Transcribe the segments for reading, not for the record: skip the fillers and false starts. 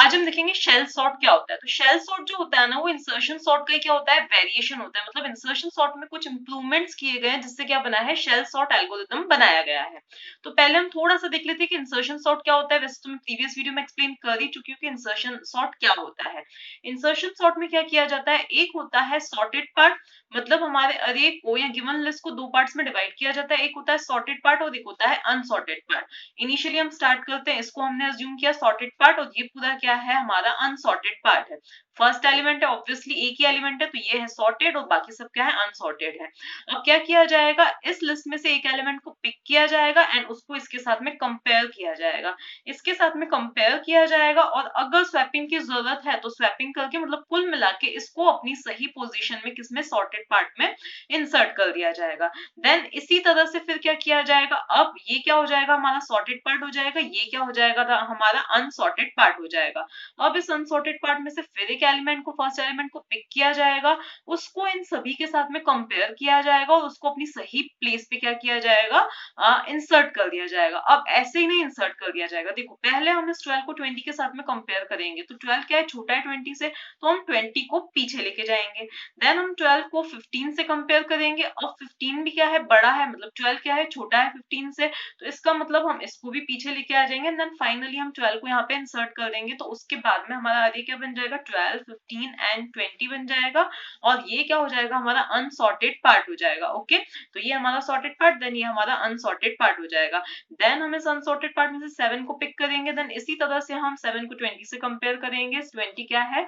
आज हम देखेंगे शेल सॉर्ट क्या होता है। तो शेल सॉर्ट जो होता है ना, वो इंसर्शन सॉर्ट का क्या होता है, वेरिएशन होता है। मतलब इंसर्शन सॉर्ट में कुछ इंप्रूवमेंट्स किए गए हैं, जिससे क्या बना है, शेल सॉर्ट एल्गोरिथम बनाया गया है। तो पहले हम थोड़ा सा देख लेते हैं कि इंसर्शन सॉर्ट क्या होता है। वैसे तो मैं प्रीवियस वीडियो में एक्सप्लेन कर ही चुकी हूँ कि इंसर्शन सॉर्ट क्या होता है। इंसर्शन सॉर्ट में क्या किया जाता है, एक होता है सॉर्टेड पार्ट, मतलब हमारे अरे को या गिवन लिस्ट को दो पार्ट्स में डिवाइड किया जाता है। एक होता है सॉर्टेड पार्ट और एक होता है अनसॉर्टेड पार्ट। इनिशियली हम स्टार्ट करते हैं, इसको हमने अज्यूम किया सॉर्टेड पार्ट, और ये पूरा क्या है, हमारा अनसॉर्टेड पार्ट है। फर्स्ट एलिमेंट है, ऑब्वियसली एक ही एलिमेंट है, तो ये है सॉर्टेड और बाकी सब क्या है, अनसॉर्टेड है। अब क्या किया जाएगा, इस लिस्ट में से एक एलिमेंट को पिक किया जाएगा एंड उसको इसके साथ में कंपेयर किया जाएगा। इसके साथ में कंपेयर किया जाएगा, और अगर स्वैपिंग की जरूरत है तो स्वैपिंग करके, मतलब कुल मिला के इसको अपनी सही पोजीशन में, किसमें, सॉर्टेड पार्ट में इंसर्ट कर दिया जाएगा। देन इसी तरह से फिर क्या किया जाएगा, अब ये क्या हो जाएगा, हमारा सॉर्टेड पार्ट हो जाएगा, ये क्या हो जाएगा, हमारा अनसॉर्टेड पार्ट हो जाएगा। अब इस अनसॉर्टेड पार्ट में से फिर एक एलिमेंट को, फर्स्ट एलिमेंट को पिक किया जाएगा, उसको इन सभी के साथ में कंपेयर किया जाएगा, और उसको अपनी सही प्लेस पे क्या किया जाएगा, इंसर्ट कर दिया जाएगा। अब ऐसे ही नहीं इंसर्ट कर दिया जाएगा, देखो पहले हम इस 12 को 20 के साथ में कंपेयर करेंगे, तो 12 क्या है, छोटा है 20 से, तो हम 20 को पीछे लेके जाएंगे। देन हम 12 को 15 से कंपेयर करेंगे, और 15 भी क्या है, बड़ा है, मतलब 12 क्या है, छोटा है 15 से, तो इसका मतलब हम इसको भी पीछे लेके आ जाएंगे। देन फाइनली हम 12 को यहाँ पे इंसर्ट कर देंगे, तो उसके बाद में हमारा आगे क्या बन जाएगा, 12, 15 एंड 20 बन जाएगा, और ये क्या हो जाएगा, हमारा अनसॉर्टेड पार्ट हो जाएगा। ओके, तो ये हमारा सॉर्टेड पार्ट, देन ये हमारा अनसॉर्टेड पार्ट हो जाएगा। देन हम इस अनसॉर्टेड पार्ट में से 7 को पिक करेंगे, देन इसी तरह से हम 7 को 20 से कंपेयर करेंगे। 20 क्या है,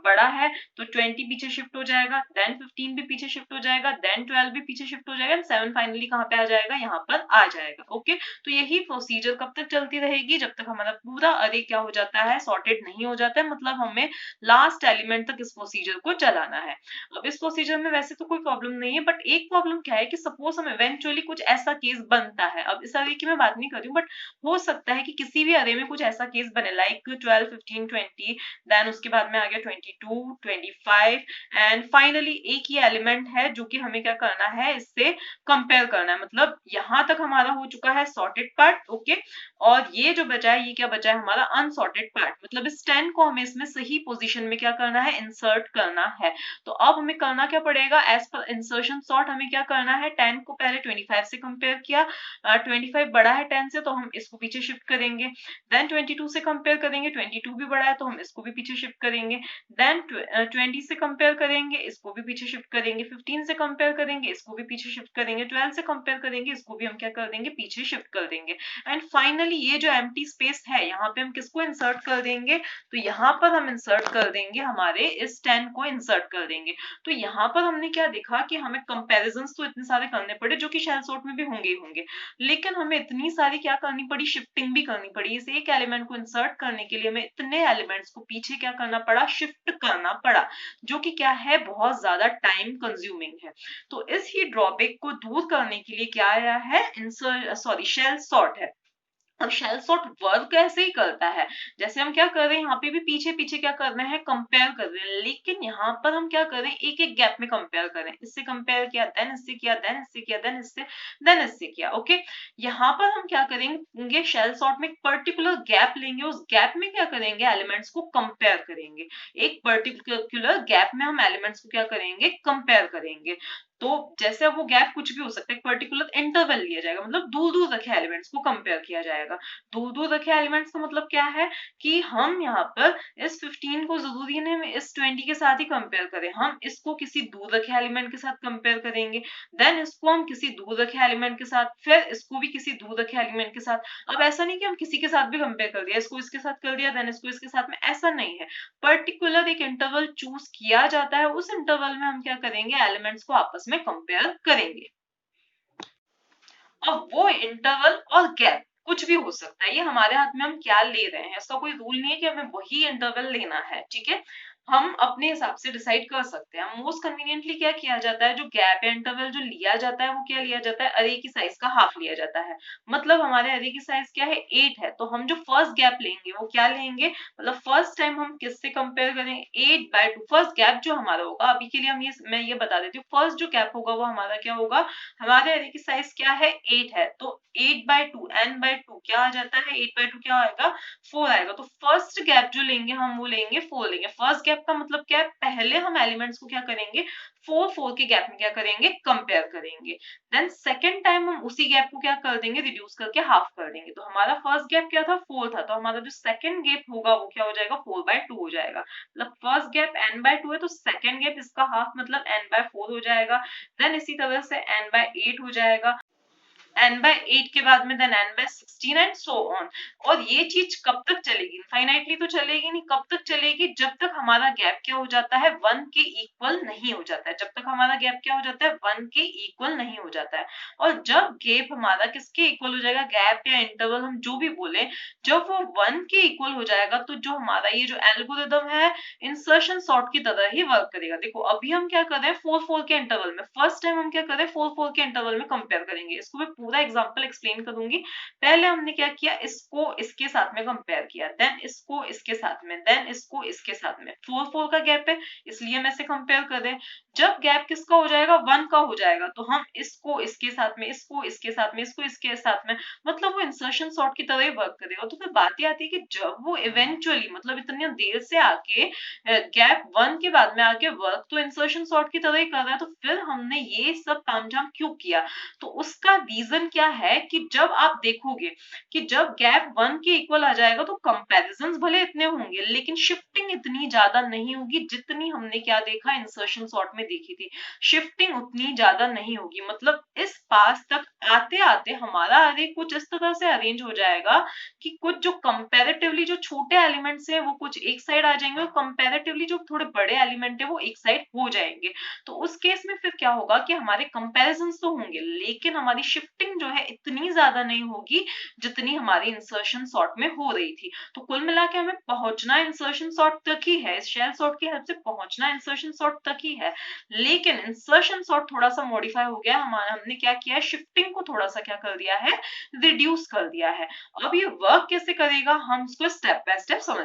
बड़ा है, तो 20 पीछे शिफ्ट हो जाएगा, देन 15 भी पीछे शिफ्ट हो जाएगा, देन 12 भी पीछे शिफ्ट हो जाएगा, 7 फाइनली कहाँ पे आ जाएगा, यहाँ पर आ जाएगा। ओके, तो यही प्रोसीजर कब तक चलती रहेगी, जब तक हमारा पूरा अरे क्या हो जाता है, सॉर्टेड नहीं हो जाता है, मतलब हमें लास्ट एलिमेंट तक इस प्रोसीजर को चलाना है। अब इस प्रोसीजर में वैसे तो कोई प्रॉब्लम नहीं है, बट एक प्रॉब्लम क्या है कि सपोज हम इवेंचुअली कुछ ऐसा केस बनता है, अब इस अरे की मैं बात नहीं कर रही हूँ, बट हो सकता है कि किसी भी अरे में कुछ ऐसा केस बने, लाइक 12, 15, 20, देन उसके बाद में आ गया 22, 25 एंड फाइनली एक ही एलिमेंट है जो कि हमें क्या करना है, इससे कंपेयर करना है। मतलब यहां तक हमारा हो चुका है सॉर्टेड पार्ट। ओके, और ये जो बचा है, ये क्या बचा है, हमारा अनसॉर्टेड पार्ट। मतलब इस 10 को हमें इसमें सही पोजीशन में क्या करना है, इंसर्ट करना है। तो अब हमें करना क्या पड़ेगा, एज पर इंसर्शन सॉर्ट हमें क्या करना है, 10 को पहले 25 से कंपेयर किया, 25 बड़ा है 10 से, तो हम इसको पीछे शिफ्ट करेंगे। देन 22 से कंपेयर करेंगे, 22 भी बड़ा है, तो हम इसको भी पीछे शिफ्ट करेंगे। देन 20 से कंपेयर करेंगे, इसको भी पीछे शिफ्ट करेंगे। 15 से कंपेयर करेंगे, इसको भी पीछे शिफ्ट करेंगे। 12 से कंपेयर करेंगे, इसको भी हम क्या कर देंगे, पीछे शिफ्ट कर देंगे। एंड फाइनली ये जो एम्प्टी स्पेस है, यहाँ पे हम किसको इंसर्ट कर देंगे, तो यहाँ पर हम इंसर्ट कर देंगे, हमारे इस 10 को इंसर्ट कर देंगे। तो यहाँ पर हमने क्या देखा कि हमें कंपैरिजंस तो इतने सारे करने पड़े, जो कि शेल सॉर्ट में भी होंगे ही होंगे, लेकिन हमें इतनी सारी क्या करनी पड़ी, शिफ्टिंग भी करनी पड़ी। इस एक एलिमेंट को इंसर्ट करने के लिए हमें इतने एलिमेंट्स को पीछे क्या करना पड़ा, शिफ्ट करना पड़ा, जो कि क्या है, बहुत ज्यादा टाइम कंज्यूमिंग है। तो इस ही ड्रॉबैक को दूर करने के लिए क्या आया है, शेल सॉर्ट है। अब शेल सॉर्ट वर्क ऐसे ही करता है, जैसे हम क्या कर रहे हैं, यहाँ पे भी पीछे पीछे क्या कर रहे हैं, कंपेयर कर रहे हैं, लेकिन यहाँ पर हम क्या कर रहे हैं, एक एक गैप में कंपेयर कर रहे हैं। इससे कंपेयर किया, देन इससे किया, देन इससे किया, देन इससे, देन इससे किया। ओके, यहाँ पर हम क्या करेंगे, शेल सॉर्ट में एक पर्टिकुलर गैप लेंगे, उस गैप में क्या करेंगे, एलिमेंट्स को कंपेयर करेंगे। एक पर्टिकुलर गैप में हम एलिमेंट्स को क्या करेंगे, कंपेयर करेंगे। तो जैसे अब वो गैप कुछ भी हो सकता है, पर्टिकुलर इंटरवल लिया जाएगा, मतलब दूर दूर रखे एलिमेंट्स को कंपेयर किया जाएगा। दूर दूर रखे एलिमेंट्स का मतलब क्या है कि हम यहाँ पर इस 15 को जरूरी नहीं इस 20 के साथ ही कंपेयर करें, हम इसको किसी दूर रखे एलिमेंट के साथ कंपेयर करेंगे, देन इसको हम किसी दूर रखे एलिमेंट के साथ, फिर इसको भी किसी दूर रखे एलिमेंट के साथ। अब ऐसा नहीं कि हम किसी के साथ भी कंपेयर कर दिया, इसको इसके साथ कर दिया, देन इसको इसके साथ में, ऐसा नहीं है। पर्टिकुलर एक इंटरवल चूज किया जाता है, उस इंटरवल में हम क्या करेंगे, एलिमेंट्स को आपस में कंपेयर करेंगे। अब वो इंटरवल और गैप कुछ भी हो सकता है, ये हमारे हाथ में हम क्या ले रहे हैं, इसका कोई रूल नहीं है कि हमें वही इंटरवल लेना है। ठीक है, हम अपने हिसाब से डिसाइड कर सकते हैं। मोस्ट कन्वीनियंटली क्या किया जाता है, जो गैप या इंटरवल जो लिया जाता है वो क्या लिया जाता है, अरे की साइज का हाफ लिया जाता है। मतलब हमारे अरे की साइज क्या है, 8 है, तो हम जो फर्स्ट गैप लेंगे वो क्या लेंगे, मतलब फर्स्ट टाइम हम किससे कंपेयर करें, 8/2। फर्स्ट गैप जो हमारा होगा, अभी के लिए हम मैं ये बता देती हूँ, फर्स्ट जो गैप होगा वो हमारा क्या होगा, हमारे अरे की साइज क्या है, 8 है, तो 8/2 n/2 क्या आ जाता है, 8/2 क्या आएगा, 4 आएगा। तो फर्स्ट गैप जो लेंगे हम वो लेंगे 4 लेंगे। फर्स्ट गैप का मतलब क्या है, पहले हम एलिमेंट्स को क्या करेंगे, 4 के गैप में क्या करेंगे, कंपेयर करेंगे। देन सेकेंड टाइम हम उसी गैप को क्या कर देंगे, रिड्यूस करके हाफ कर देंगे। तो हमारा फर्स्ट गैप क्या था, 4 था, तो हमारा जो सेकेंड गैप होगा वो क्या हो जाएगा, 4/2 हो जाएगा। मतलब फर्स्ट गैप n/2 है, तो सेकेंड गैप इसका हाफ मतलब n/4 हो जाएगा। देन इसी तरह से n/8 हो जाएगा, n/8 के बाद में then n/16 and so on. और ये चीज कब तक चलेगी, इनफाइनाइटली तो चलेगी नहीं, कब तक चलेगी, जब तक हमारा गैप क्या हो जाता है, 1 के इक्वल नहीं हो जाता है। जब तक हमारा गैप क्या हो जाता है, 1 के इक्वल नहीं हो जाता है। और जब गैप हमारा किसके इक्वल हो जाएगा, गैप या इंटरवल हम जो भी बोले, जब वो 1 के इक्वल हो जाएगा, तो जो हमारा ये जो एल्गोरिदम है इंसर्शन सॉर्ट की तरह ही वर्क करेगा। देखो अभी हम क्या कर रहे हैं, 4 के इंटरवल में, फर्स्ट टाइम हम क्या कर रहे हैं, 4 के इंटरवल में कंपेयर करेंगे। इसको मैं पूरा एग्जांपल एक्सप्लेन करूंगी। पहले हमने क्या किया, इसको इसके साथ में कंपेयर किया, देन इसको इसके साथ में, देन इसको इसके साथ में। 4 का गैप है इसलिए हम ऐसे कंपेयर कर रहे हैं। जब गैप किसका हो जाएगा, 1 का हो जाएगा, तो हम इसको इसके साथ में, इसको इसके साथ में, इसको इसके साथ में, मतलब वो इंसर्शन सॉर्ट की तरह ही वर्क करेगा। तो फिर बात ये आती है कि जब वो इवेंचुअली मतलब इतनी देर से आके गैप 1 के बाद में आके वर्क तो इंसर्शन सॉर्ट की तरह ही कर रहा है, तो फिर हमने ये सब तामझाम क्यों किया। तो उसका रीजन क्या है कि जब आप देखोगे कि जब गैप 1 के इक्वल आ जाएगा तो कंपैरिजंस भले इतने होंगे लेकिन शिफ्टिंग इतनी ज्यादा नहीं होगी जितनी हमने क्या देखा, इंसर्शन सॉर्ट में देखी थी। शिफ्टिंग उतनी ज्यादा नहीं होगी, मतलब इस पास तक आते आते हमारा अरे कुछ इस तरह से अरेंज हो जाएगा कि कुछ जो कंपैरेटिवली जो छोटे एलिमेंट्स हैं वो कुछ एक साइड आ जाएंगे और कंपैरेटिवली जो थोड़े बड़े एलिमेंट है वो एक साइड हो जाएंगे। तो उस केस में फिर क्या होगा कि हमारे कंपैरिजंस तो होंगे लेकिन हमारी शिफ्टिंग जो है इतनी ज्यादा नहीं होगी जितनी हमारी इंसर्शन सॉर्ट में हो रही थी। तो कुल मिला के हमें पहुंचना इंसर्शन सॉर्ट तक ही है, इस शेल सॉर्ट की हेल्प से पहुंचना इंसर्शन सॉर्ट तक ही है। लेकिन इंसर्शन सॉर्ट थोड़ा सा मॉडिफाई हो गया, हमारा हमने क्या किया है, शिफ्टिंग को थोड़ा सा क्या कर दिया है, रिड्यूस कर दिया है। अब ये वर्क कैसे करेगा हम उसको स्टेप बाय स्टेप समझ।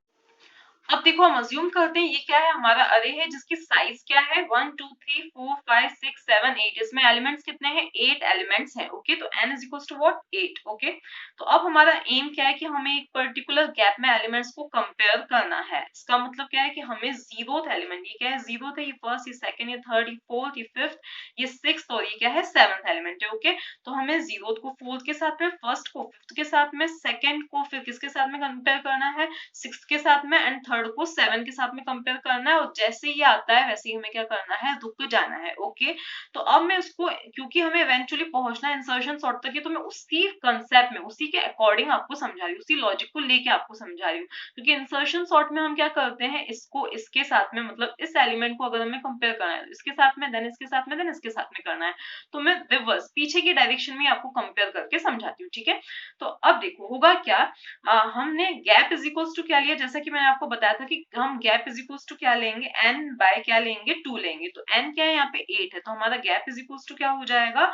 अब देखो हम अज्यूम करते हैं ये क्या है, हमारा अरे है जिसकी साइज क्या है, 1 2 3 4 5 6 7 8। इसमें एलिमेंट्स कितने हैं, 8 एलिमेंट्स हैं। ओके, तो n is equals to what, 8। Okay, तो अब हमारा एम क्या है कि हमें एक पर्टिकुलर गैप में एलिमेंट्स को कंपेयर करना है। इसका मतलब क्या है कि हमें जीरोथ एलिमेंट, ये क्या है, जीरोथ है, ये फर्स्ट, ये सेकंड, ये थर्ड, ये फोर्थ, ये फिफ्थ, ये सिक्स्थ और ये क्या है, सेवंथ एलिमेंट है। ओके, तो हमें जीरोथ को फोर्थ के साथ में, फर्स्ट को फिफ्थ के साथ में, सेकंड को फिर किसके साथ में कंपेयर करना है, सिक्स के साथ में, एंड थर्ड को 7 के साथ में कंपेयर करना है। और जैसे ये आता है वैसे ही हमें क्या करना है, रुक जाना है। ओके, तो अब मैं उसको, क्योंकि हमें इवेंचुअली पहुंचना है इंसर्शन सॉर्ट तक, तो मैं उसी कंसेप्ट में उसी के अकॉर्डिंग आपको समझा रही हूँ, उसी लॉजिक को लेके आपको समझा रही हूँ। क्योंकि इंसर्शन सॉर्ट में हम क्या करते हैं, इसको इसके साथ में, मतलब इस एलिमेंट को अगर हमें कंपेयर करना है इसके साथ में, देन इसके साथ में, देन इसके साथ में करना है, तो मैं रिवर्स पीछे की डायरेक्शन में आपको कंपेयर करके समझाती हूँ। ठीक है, तो अब देखो होगा क्या, हमने गैप इज इक्वल्स टू क्या लिया, जैसा कि मैंने आपको बताया था कि हम गैप इज इक्वल्स टू क्या लेंगे, n बाय क्या लेंगे, 2 लेंगे। तो n क्या है, यहाँ पे 8 है, तो हमारा गैप इज इक्वल्स टू क्या हो जाएगा,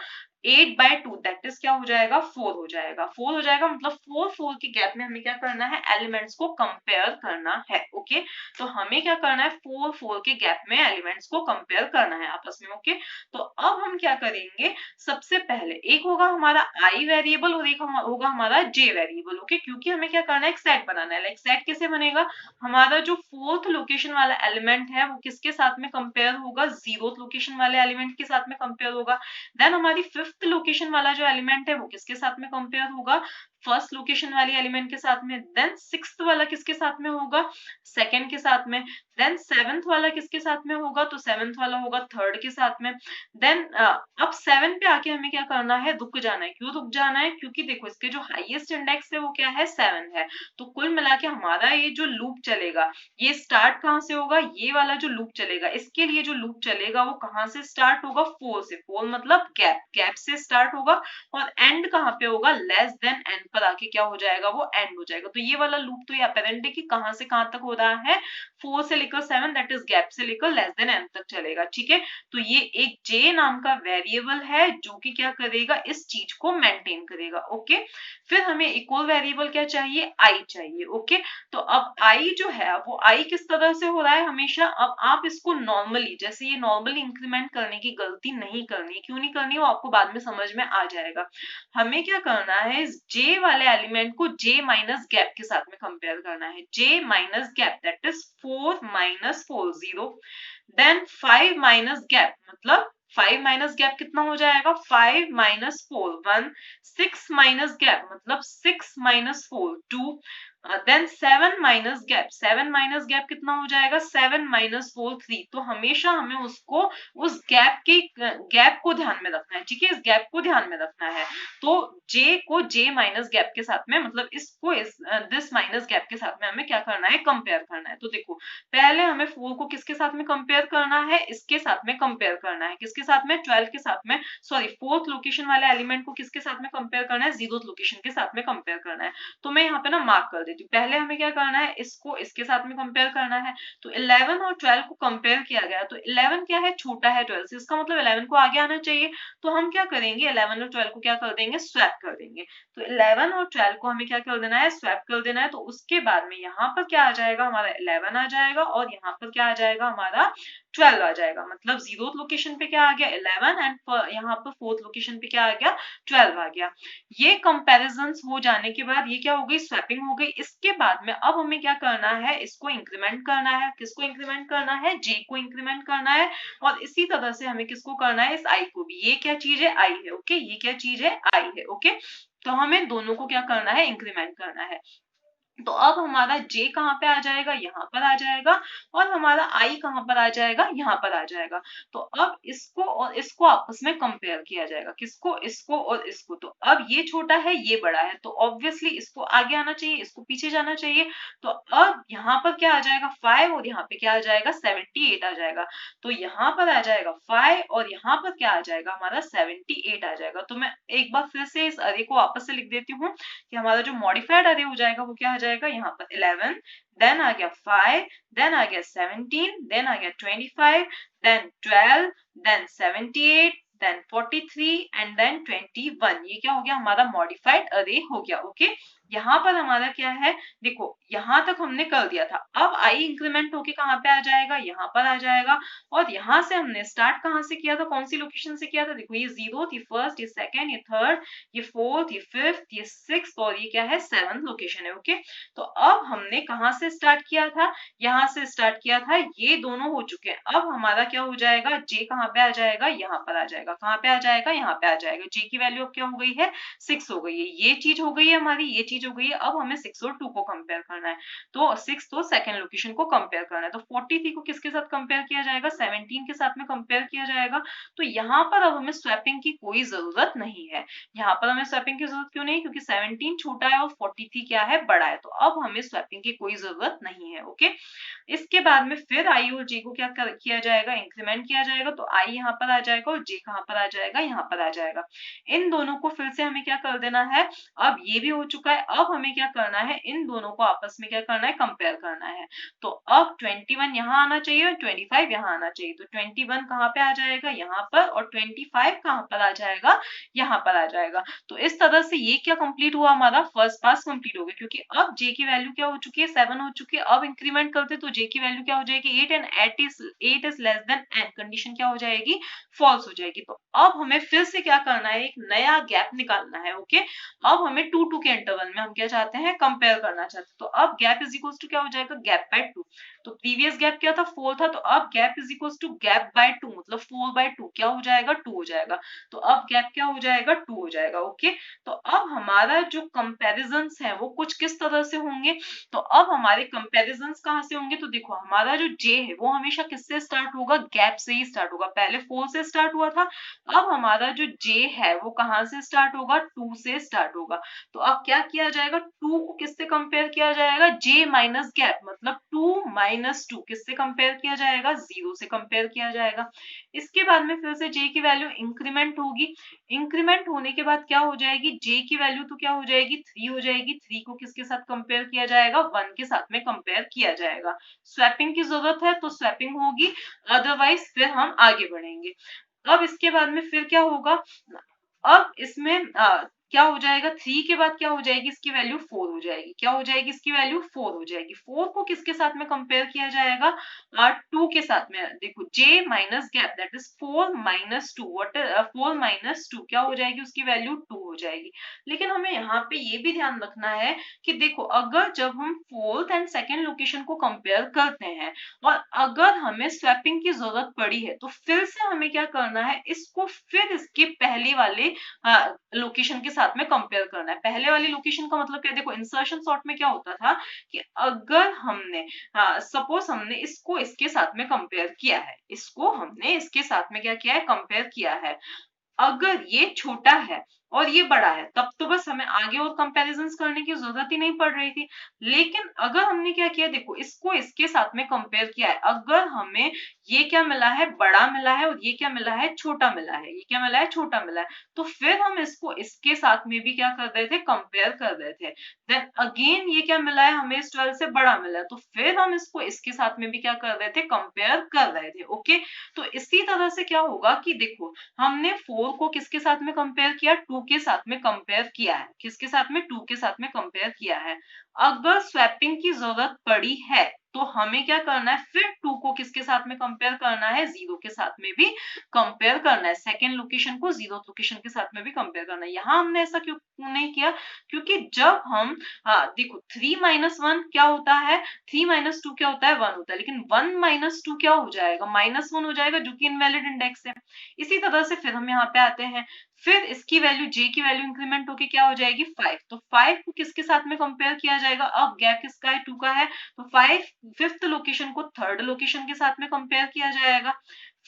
8/2, दैट इज क्या हो जाएगा, 4 हो जाएगा। 4 हो जाएगा, मतलब 4 के गैप में हमें क्या करना है, एलिमेंट्स को कंपेयर करना है। ओके, तो हमें क्या करना है, 4 के गैप में एलिमेंट्स को कंपेयर करना है आपस में। ओके, तो अब हम क्या करेंगे, सबसे पहले एक होगा हमारा i वेरिएबल और एक होगा हमारा j वेरिएबल। ओके, क्योंकि हमें क्या करना है, एक सेट बनाना है। लाइक सेट कैसे बनेगा, हमारा जो फोर्थ लोकेशन वाला एलिमेंट है वो किसके साथ में कंपेयर होगा, जीरोथ लोकेशन वाले एलिमेंट के साथ में कंपेयर होगा। देन हमारी फिफ्थ लोकेशन वाला जो एलिमेंट है वो किसके साथ में कंपेयर होगा, फर्स्ट लोकेशन वाली एलिमेंट के साथ में। देन सिक्स्थ वाला किसके साथ में होगा, सेकंड के साथ में। देन सेवेंथ वाला किसके साथ में होगा, तो सेवेंथ वाला होगा थर्ड के साथ में। देन अब 7 पे आके हमें क्या करना है, रुक जाना है। क्यों रुक जाना है, क्योंकि देखो इसके जो हाईएस्ट इंडेक्स है वो क्या है, 7 है। तो कुल मिला के हमारा ये जो लूप चलेगा, ये स्टार्ट कहाँ से होगा, ये वाला जो लूप चलेगा, इसके लिए जो लूप चलेगा वो कहाँ से स्टार्ट होगा, 4 से। 4 मतलब गैप, गैप से स्टार्ट होगा और एंड कहाँ पे होगा, लेस देन n पर आके क्या हो जाएगा, वो एंड हो जाएगा। तो ये वाला लूप तो ये अपेरेंट है कि कहां से कहां तक हो रहा है, 4 से लेकर 7, दैट इज गैप से लेकर लेस देन n तक चलेगा, ठीक है। तो ये एक j नाम का वेरिएबल है जो कि क्या करेगा, इस चीज को मेंटेन करेगा, ओके। फिर हमें एक और वेरिएबल क्या चाहिए, i चाहिए, ओके। तो अब i जो है वो i किस तरह से हो रहा है हमेशा, अब आप इसको नॉर्मली, जैसे ये नॉर्मली इंक्रीमेंट करने की गलती नहीं करनी, क्यों नहीं करनी वो आपको बाद में समझ में आ जाएगा। हमें क्या करना है, इस j वाले एलिमेंट को j माइनस गैप के साथ में कंपेयर करना है, j minus gap that is 4 minus 4 0, then 5 minus gap मतलब 5 माइनस गैप कितना हो जाएगा, 5 माइनस 4 1, 6 माइनस गैप मतलब 6 minus 4 2, then 7 minus gap, 7 minus gap कितना हो जाएगा, 7 माइनस 4 3। तो हमेशा हमें उसको उस गैप को ध्यान में रखना है, ठीक है, इस गैप को ध्यान में रखना है। तो j को j माइनस गैप के साथ में मतलब इसको दिस माइनस गैप के साथ में हमें क्या करना है, कंपेयर करना है। तो देखो पहले हमें 4 को किसके साथ में कंपेयर करना है, इसके साथ में कंपेयर करना है, किसके साथ में, 12 के साथ में, सॉरी 4th लोकेशन वाले एलिमेंट को किसके साथ में कंपेयर करना है, 0th लोकेशन के साथ में कंपेयर करना है। तो मैं यहाँ पे ना मार्क कर देती हूँ, पहले हमें क्या करना है, इसको इसके साथ में कंपेयर करना है। तो 11 और 12 को कंपेयर किया गया, तो 11 क्या है, छोटा है 12 से, इसका मतलब 11 को आगे आना चाहिए। तो हम क्या करेंगे, 11 और 12 को क्या कर देंगे, स्वैप कर देंगे। तो 11 और 12 को हमें क्या कर देना है, स्वैप कर देना है। तो उसके बाद में यहाँ पर क्या आ जाएगा, हमारा 11 आ जाएगा और यहाँ पर क्या आ जाएगा, हमारा 12 आ जाएगा। मतलब 0th लोकेशन पे क्या आ गया, 11 एंड यहाँ पर 4th लोकेशन पे क्या आ गया, 12 आ गया। ये कंपैरिजंस हो जाने के बाद ये क्या हो गई, स्वैपिंग हो गई। इसके बाद में अब हमें क्या करना है, इसको इंक्रीमेंट करना है, किसको इंक्रीमेंट करना है, j को इंक्रीमेंट करना है। और इसी तरह से हमें किसको करना है, इस i को भी। ये क्या चीज है, i है, ओके, ये क्या चीज है, i है, ओके। तो हमें दोनों को क्या करना है, इंक्रीमेंट करना है। तो अब हमारा j कहाँ पे आ जाएगा, यहाँ पर आ जाएगा, और हमारा i कहाँ पर आ जाएगा, यहाँ पर आ जाएगा। तो अब इसको और इसको आपस में कंपेयर किया जाएगा, किसको, इसको और इसको। तो अब ये छोटा है, ये बड़ा है, तो ऑब्वियसली इसको आगे आना चाहिए, इसको पीछे जाना चाहिए। तो अब यहाँ पर क्या आ जाएगा, 5 और यहाँ पे क्या आ जाएगा, 78 आ जाएगा। तो यहाँ पर आ जाएगा 5 और यहाँ पर क्या आ जाएगा, हमारा 78 आ जाएगा। तो मैं एक बार फिर से इस अरे को वापस से लिख देती हूँ कि हमारा जो मॉडिफाइड अरे हो जाएगा वो क्या आ जाएगा, यहाँ पर 11, देन आ गया 5, देन आ गया 17, देन आ गया 25, then 12, then 78, then 43 and then 21। ये क्या हो गया, हमारा मॉडिफाइड अरे हो गया, ओके। यहाँ पर हमारा क्या है, देखो यहाँ तक हमने कर दिया था। अब i इंक्रीमेंट होके कहाँ पे आ जाएगा, यहाँ पर आ जाएगा। और यहाँ से हमने स्टार्ट कहाँ से किया था, कौन सी लोकेशन से किया था, देखो ये 0th, ये 1st, ये 2nd, ये 3rd, ये 4th, ये 5th, ये 6th और ये क्या है, 7th लोकेशन है, ओके। तो अब हमने कहाँ से स्टार्ट किया था, यहाँ से स्टार्ट किया था, ये दोनों हो चुके हैं। अब हमारा क्या हो जाएगा, j कहाँ पे आ जाएगा, यहाँ पर आ जाएगा, कहाँ पे आ जाएगा, यहाँ पे आ जाएगा। j की वैल्यू अब क्या हो गई है, 6 हो गई है। ये चीज हो गई है हमारी, ये चीज हो गई है। अब हमें 6 और 2 को कंपेयर करना है। तो 6 तो सेकंड लोकेशन को कंपेयर करना है। तो 43 को किसके साथ कंपेयर किया जाएगा, 17 के साथ में कंपेयर किया जाएगा। तो यहाँ पर अब हमें स्वैपिंग की कोई जरूरत नहीं है। यहाँ पर हमें स्वैपिंग की जरूरत क्यों नहीं, क्योंकि 17 छोटा है और 43 क्या है, बड़ा है। तो अब हमें स्वैपिंग की कोई जरूरत नहीं है, ओके। इसके बाद में फिर i और j को क्या किया जाएगा, इंक्रीमेंट किया जाएगा। तो i यहाँ पर आ जाएगा और j कहाँ पर आ जाएगा, यहाँ पर आ जाएगा। इन दोनों को फिर से हमें क्या कर देना है, अब ये भी हो चुका है। अब हमें क्या करना है, इन दोनों को आपस में क्या करना है, कंपेयर करना है। तो अब 21 यहाँ आना चाहिए और 25 यहाँ आना चाहिए। तो 21 कहाँ पे आ जाएगा, यहाँ पर, और 25 कहाँ पर आ जाएगा, यहाँ पर आ जाएगा। तो इस तरह से ये क्या कंप्लीट हुआ, हमारा फर्स्ट पास कंप्लीट हो गया। क्योंकि अब j की वैल्यू क्या हो चुकी है, 7 हो चुकी है। अब इंक्रीमेंट करते तो j की वैल्यू क्या हो जाएगी, 8 and 8 is less than n, condition क्या हो जाएगी, फॉल्स हो जाएगी। तो अब हमें फिर से क्या करना है, एक नया गैप निकालना है, ओके। अब हमें 2 2 के इंटरवल में हम क्या चाहते हैं, कंपेयर करना चाहते हैं। तो अब गैप इज इक्वल्स टू क्या हो जाएगा, गैप बाय 2। तो प्रीवियस गैप क्या था, 4 था। तो अब gap is equals to gap by 2 मतलब 4/2 क्या हो जाएगा, 2 हो जाएगा। तो अब गैप क्या हो जाएगा, 2 हो जाएगा, ओके। तो अब हमारा जो कंपैरिजंस है वो कुछ किस तरह से होंगे। तो अब हमारे कंपैरिजंस कहाँ से होंगे, तो देखो हमारा जो j है वो हमेशा किससे स्टार्ट होगा, गैप से ही स्टार्ट होगा। पहले 4 से स्टार्ट हुआ था, अब हमारा जो j है वो कहाँ से स्टार्ट होगा, 2 से स्टार्ट होगा। तो अब क्या किया जाएगा, 2 को किससे कंपेयर किया जाएगा, j माइनस गैप मतलब 2 - -2 किससे कंपेयर किया जाएगा, 0 से कंपेयर किया जाएगा। इसके बाद में फिर से j की वैल्यू इंक्रीमेंट होगी, इंक्रीमेंट होने के बाद क्या हो जाएगी, j की वैल्यू तो क्या हो जाएगी, 3 हो जाएगी। 3 को किसके साथ कंपेयर किया जाएगा, 1 के साथ में कंपेयर किया जाएगा। स्वैपिंग की जरूरत है तो स्वैपिंग होगी, अदरवाइज फिर हम आगे बढ़ेंगे। अब इसके बाद में फिर क्या होगा, अब इसमें क्या हो जाएगा, 3 के बाद क्या हो जाएगी, इसकी वैल्यू 4 हो जाएगी। क्या हो जाएगी, इसकी वैल्यू 4 हो जाएगी। 4 को किसके साथ में कंपेयर किया जाएगा, 2 के साथ में। देखो j minus gap that is 4 minus 2, what 4 minus 2 क्या हो जाएगी, उसकी वैल्यू 2 हो जाएगी। लेकिन हमें यहाँ पे ये भी ध्यान रखना है कि देखो अगर जब हम फोर्थ एंड सेकेंड लोकेशन को कंपेयर करते हैं और अगर हमें स्वैपिंग की जरूरत पड़ी है तो फिर से हमें क्या करना है, इसको फिर इसके पहले वाले लोकेशन के साथ में कंपेयर करना है। पहले वाली लोकेशन का मतलब क्या, देखो इंसर्शन सॉर्ट में क्या होता था कि अगर हमने सपोज हमने इसको इसके साथ में कंपेयर किया है, इसको हमने इसके साथ में क्या किया है, कंपेयर किया है। अगर ये छोटा है और ये बड़ा है तब तो बस हमें आगे और कंपैरिजंस करने की जरूरत ही नहीं पड़ रही थी। लेकिन अगर हमने क्या किया, देखो इसको इसके साथ में कंपेयर किया है, अगर हमें ये क्या मिला है, बड़ा मिला है, और ये क्या मिला है, छोटा मिला है, ये क्या मिला है, छोटा मिला है, तो फिर हम इसको इसके साथ में भी क्या कर रहे थे, कंपेयर कर रहे थे। देन अगेन ये क्या मिला है, हमें इस 12 से बड़ा मिला है, तो फिर हम इसको इसके साथ में भी क्या कर रहे थे, कंपेयर कर रहे थे। ओके, तो इसी तरह से क्या होगा कि देखो हमने 4 को किसके साथ में कंपेयर किया, 2 के साथ में कंपेयर किया है। किसके साथ में, 2 के साथ में कंपेयर किया है। अगर स्वैपिंग की जरूरत पड़ी है तो हमें क्या करना है, फिर 2 को किसके साथ में कंपेयर करना है, 0 के साथ में भी कंपेयर करना है। सेकेंड लोकेशन को 0 लोकेशन के साथ में भी कंपेयर करना है। यहाँ हमने ऐसा क्यों नहीं किया, क्योंकि जब हम देखो 3 माइनस 1 क्या होता है, 3 माइनस 2 क्या होता है, 1 होता है, लेकिन 1 माइनस 2 क्या हो जाएगा, -1 हो जाएगा, जो कि इनवैलिड इंडेक्स है। इसी तरह से फिर हम यहाँ पे आते हैं, फिर इसकी वैल्यू j की वैल्यू इंक्रीमेंट होके क्या हो जाएगी, 5। तो 5 को किसके साथ में कंपेयर किया जाएगा, अब गैप किसका है, 2 का है, तो 5 फिफ्थ लोकेशन को थर्ड लोकेशन के साथ में कंपेयर किया जाएगा।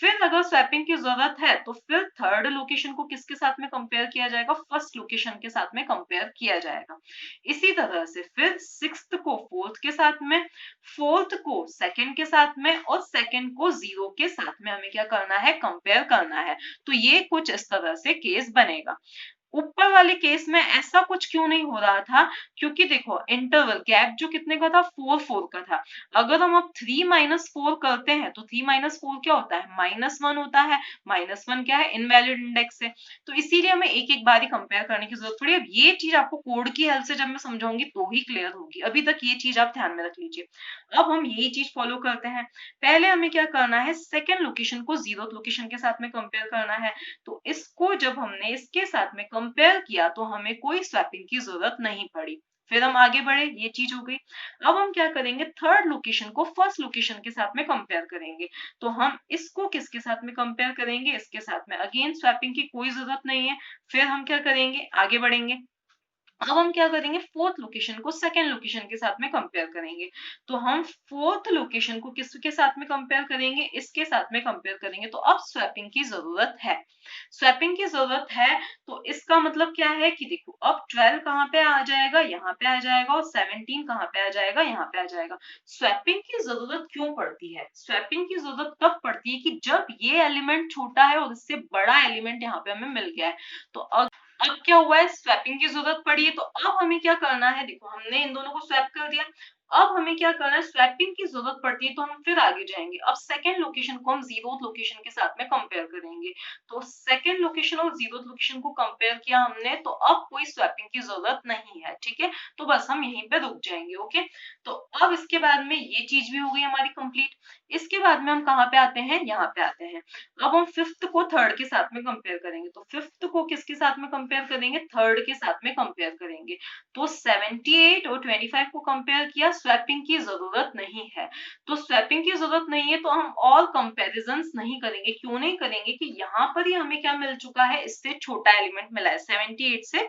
फिर अगर स्वैपिंग की जरूरत है तो फिर थर्ड लोकेशन को किसके साथ में कंपेयर किया जाएगा, फर्स्ट लोकेशन के साथ में कंपेयर किया जाएगा। इसी तरह से फिर सिक्स्थ को फोर्थ के साथ में, फोर्थ को सेकंड के साथ में, और सेकंड को 0 के साथ में हमें क्या करना है, कंपेयर करना है। तो ये कुछ इस तरह से केस बनेगा। ऊपर वाले केस में ऐसा कुछ क्यों नहीं हो रहा था, क्योंकि देखो इंटरवल गैप जो कितने का था, 4 का था। अगर हम अब 3 माइनस 4 करते हैं तो 3 माइनस 4 क्या होता है, -1 होता है। -1 क्या है, इनवैलिड इंडेक्स है। तो इसीलिए हमें एक एक बार ही कंपेयर करने की जरूरत पड़ी। अब ये चीज आपको कोड की हेल्प से जब मैं समझाऊंगी तो ही क्लियर होगी, अभी तक ये चीज आप ध्यान में रख लीजिए। अब हम यही चीज फॉलो करते हैं। पहले हमें क्या करना है, सेकेंड लोकेशन को 0th लोकेशन के साथ में कंपेयर करना है। तो इसको जब हमने इसके साथ में कंपेयर किया तो हमें कोई स्वैपिंग की जरूरत नहीं पड़ी। फिर हम आगे बढ़े, ये चीज हो गई। अब हम क्या करेंगे, थर्ड लोकेशन को फर्स्ट लोकेशन के साथ में कंपेयर करेंगे। तो हम इसको किसके साथ में कंपेयर करेंगे, इसके साथ में। अगेन स्वैपिंग की कोई जरूरत नहीं है। फिर हम क्या करेंगे, आगे बढ़ेंगे। अब हम क्या करेंगे, फोर्थ लोकेशन को सेकेंड लोकेशन के साथ में कंपेयर करेंगे। तो हम फोर्थ लोकेशन को किसके साथ में कंपेयर करेंगे, इसके साथ में कंपेयर करेंगे। तो अब स्वैपिंग की जरूरत है। स्वैपिंग की जरूरत है तो इसका मतलब क्या है कि देखो अब 12 कहाँ पे आ जाएगा, यहाँ पे आ जाएगा, और 17 कहाँ पे आ जाएगा, यहाँ पे आ जाएगा। स्वैपिंग की जरूरत क्यों पड़ती है, स्वैपिंग की जरूरत तब पड़ती है कि जब ये एलिमेंट छोटा है और इससे बड़ा एलिमेंट यहाँ पे हमें मिल गया है। तो अब क्या हुआ है, स्वैपिंग की जरूरत पड़ी है। तो अब हमें क्या करना है, देखो हमने इन दोनों को स्वैप कर दिया। अब हमें क्या करना है, स्वैपिंग की जरूरत पड़ती है तो हम फिर आगे जाएंगे। अब सेकंड लोकेशन को हम 0th लोकेशन के साथ में कंपेयर करेंगे। तो सेकंड लोकेशन और 0th लोकेशन को कंपेयर किया हमने, तो अब कोई स्वैपिंग की जरूरत नहीं है। ठीक है, तो बस हम यहीं पे रुक जाएंगे। ओके, तो अब इसके बाद में ये चीज भी हो गई हमारी कंप्लीट। इसके बाद में हम कहाँ पे आते हैं, यहाँ पे आते हैं। अब हम फिफ्थ को थर्ड के साथ में कंपेयर करेंगे। तो फिफ्थ को किसके साथ में कंपेयर करेंगे, थर्ड के साथ में कंपेयर करेंगे। तो 78 और 25 को कंपेयर किया, स्वैपिंग की जरूरत नहीं है। तो स्वैपिंग की जरूरत नहीं है तो हम और कंपैरिजंस नहीं करेंगे। क्यों नहीं करेंगे, कि यहाँ पर ही हमें क्या मिल चुका है, इससे छोटा एलिमेंट मिला है, 78 से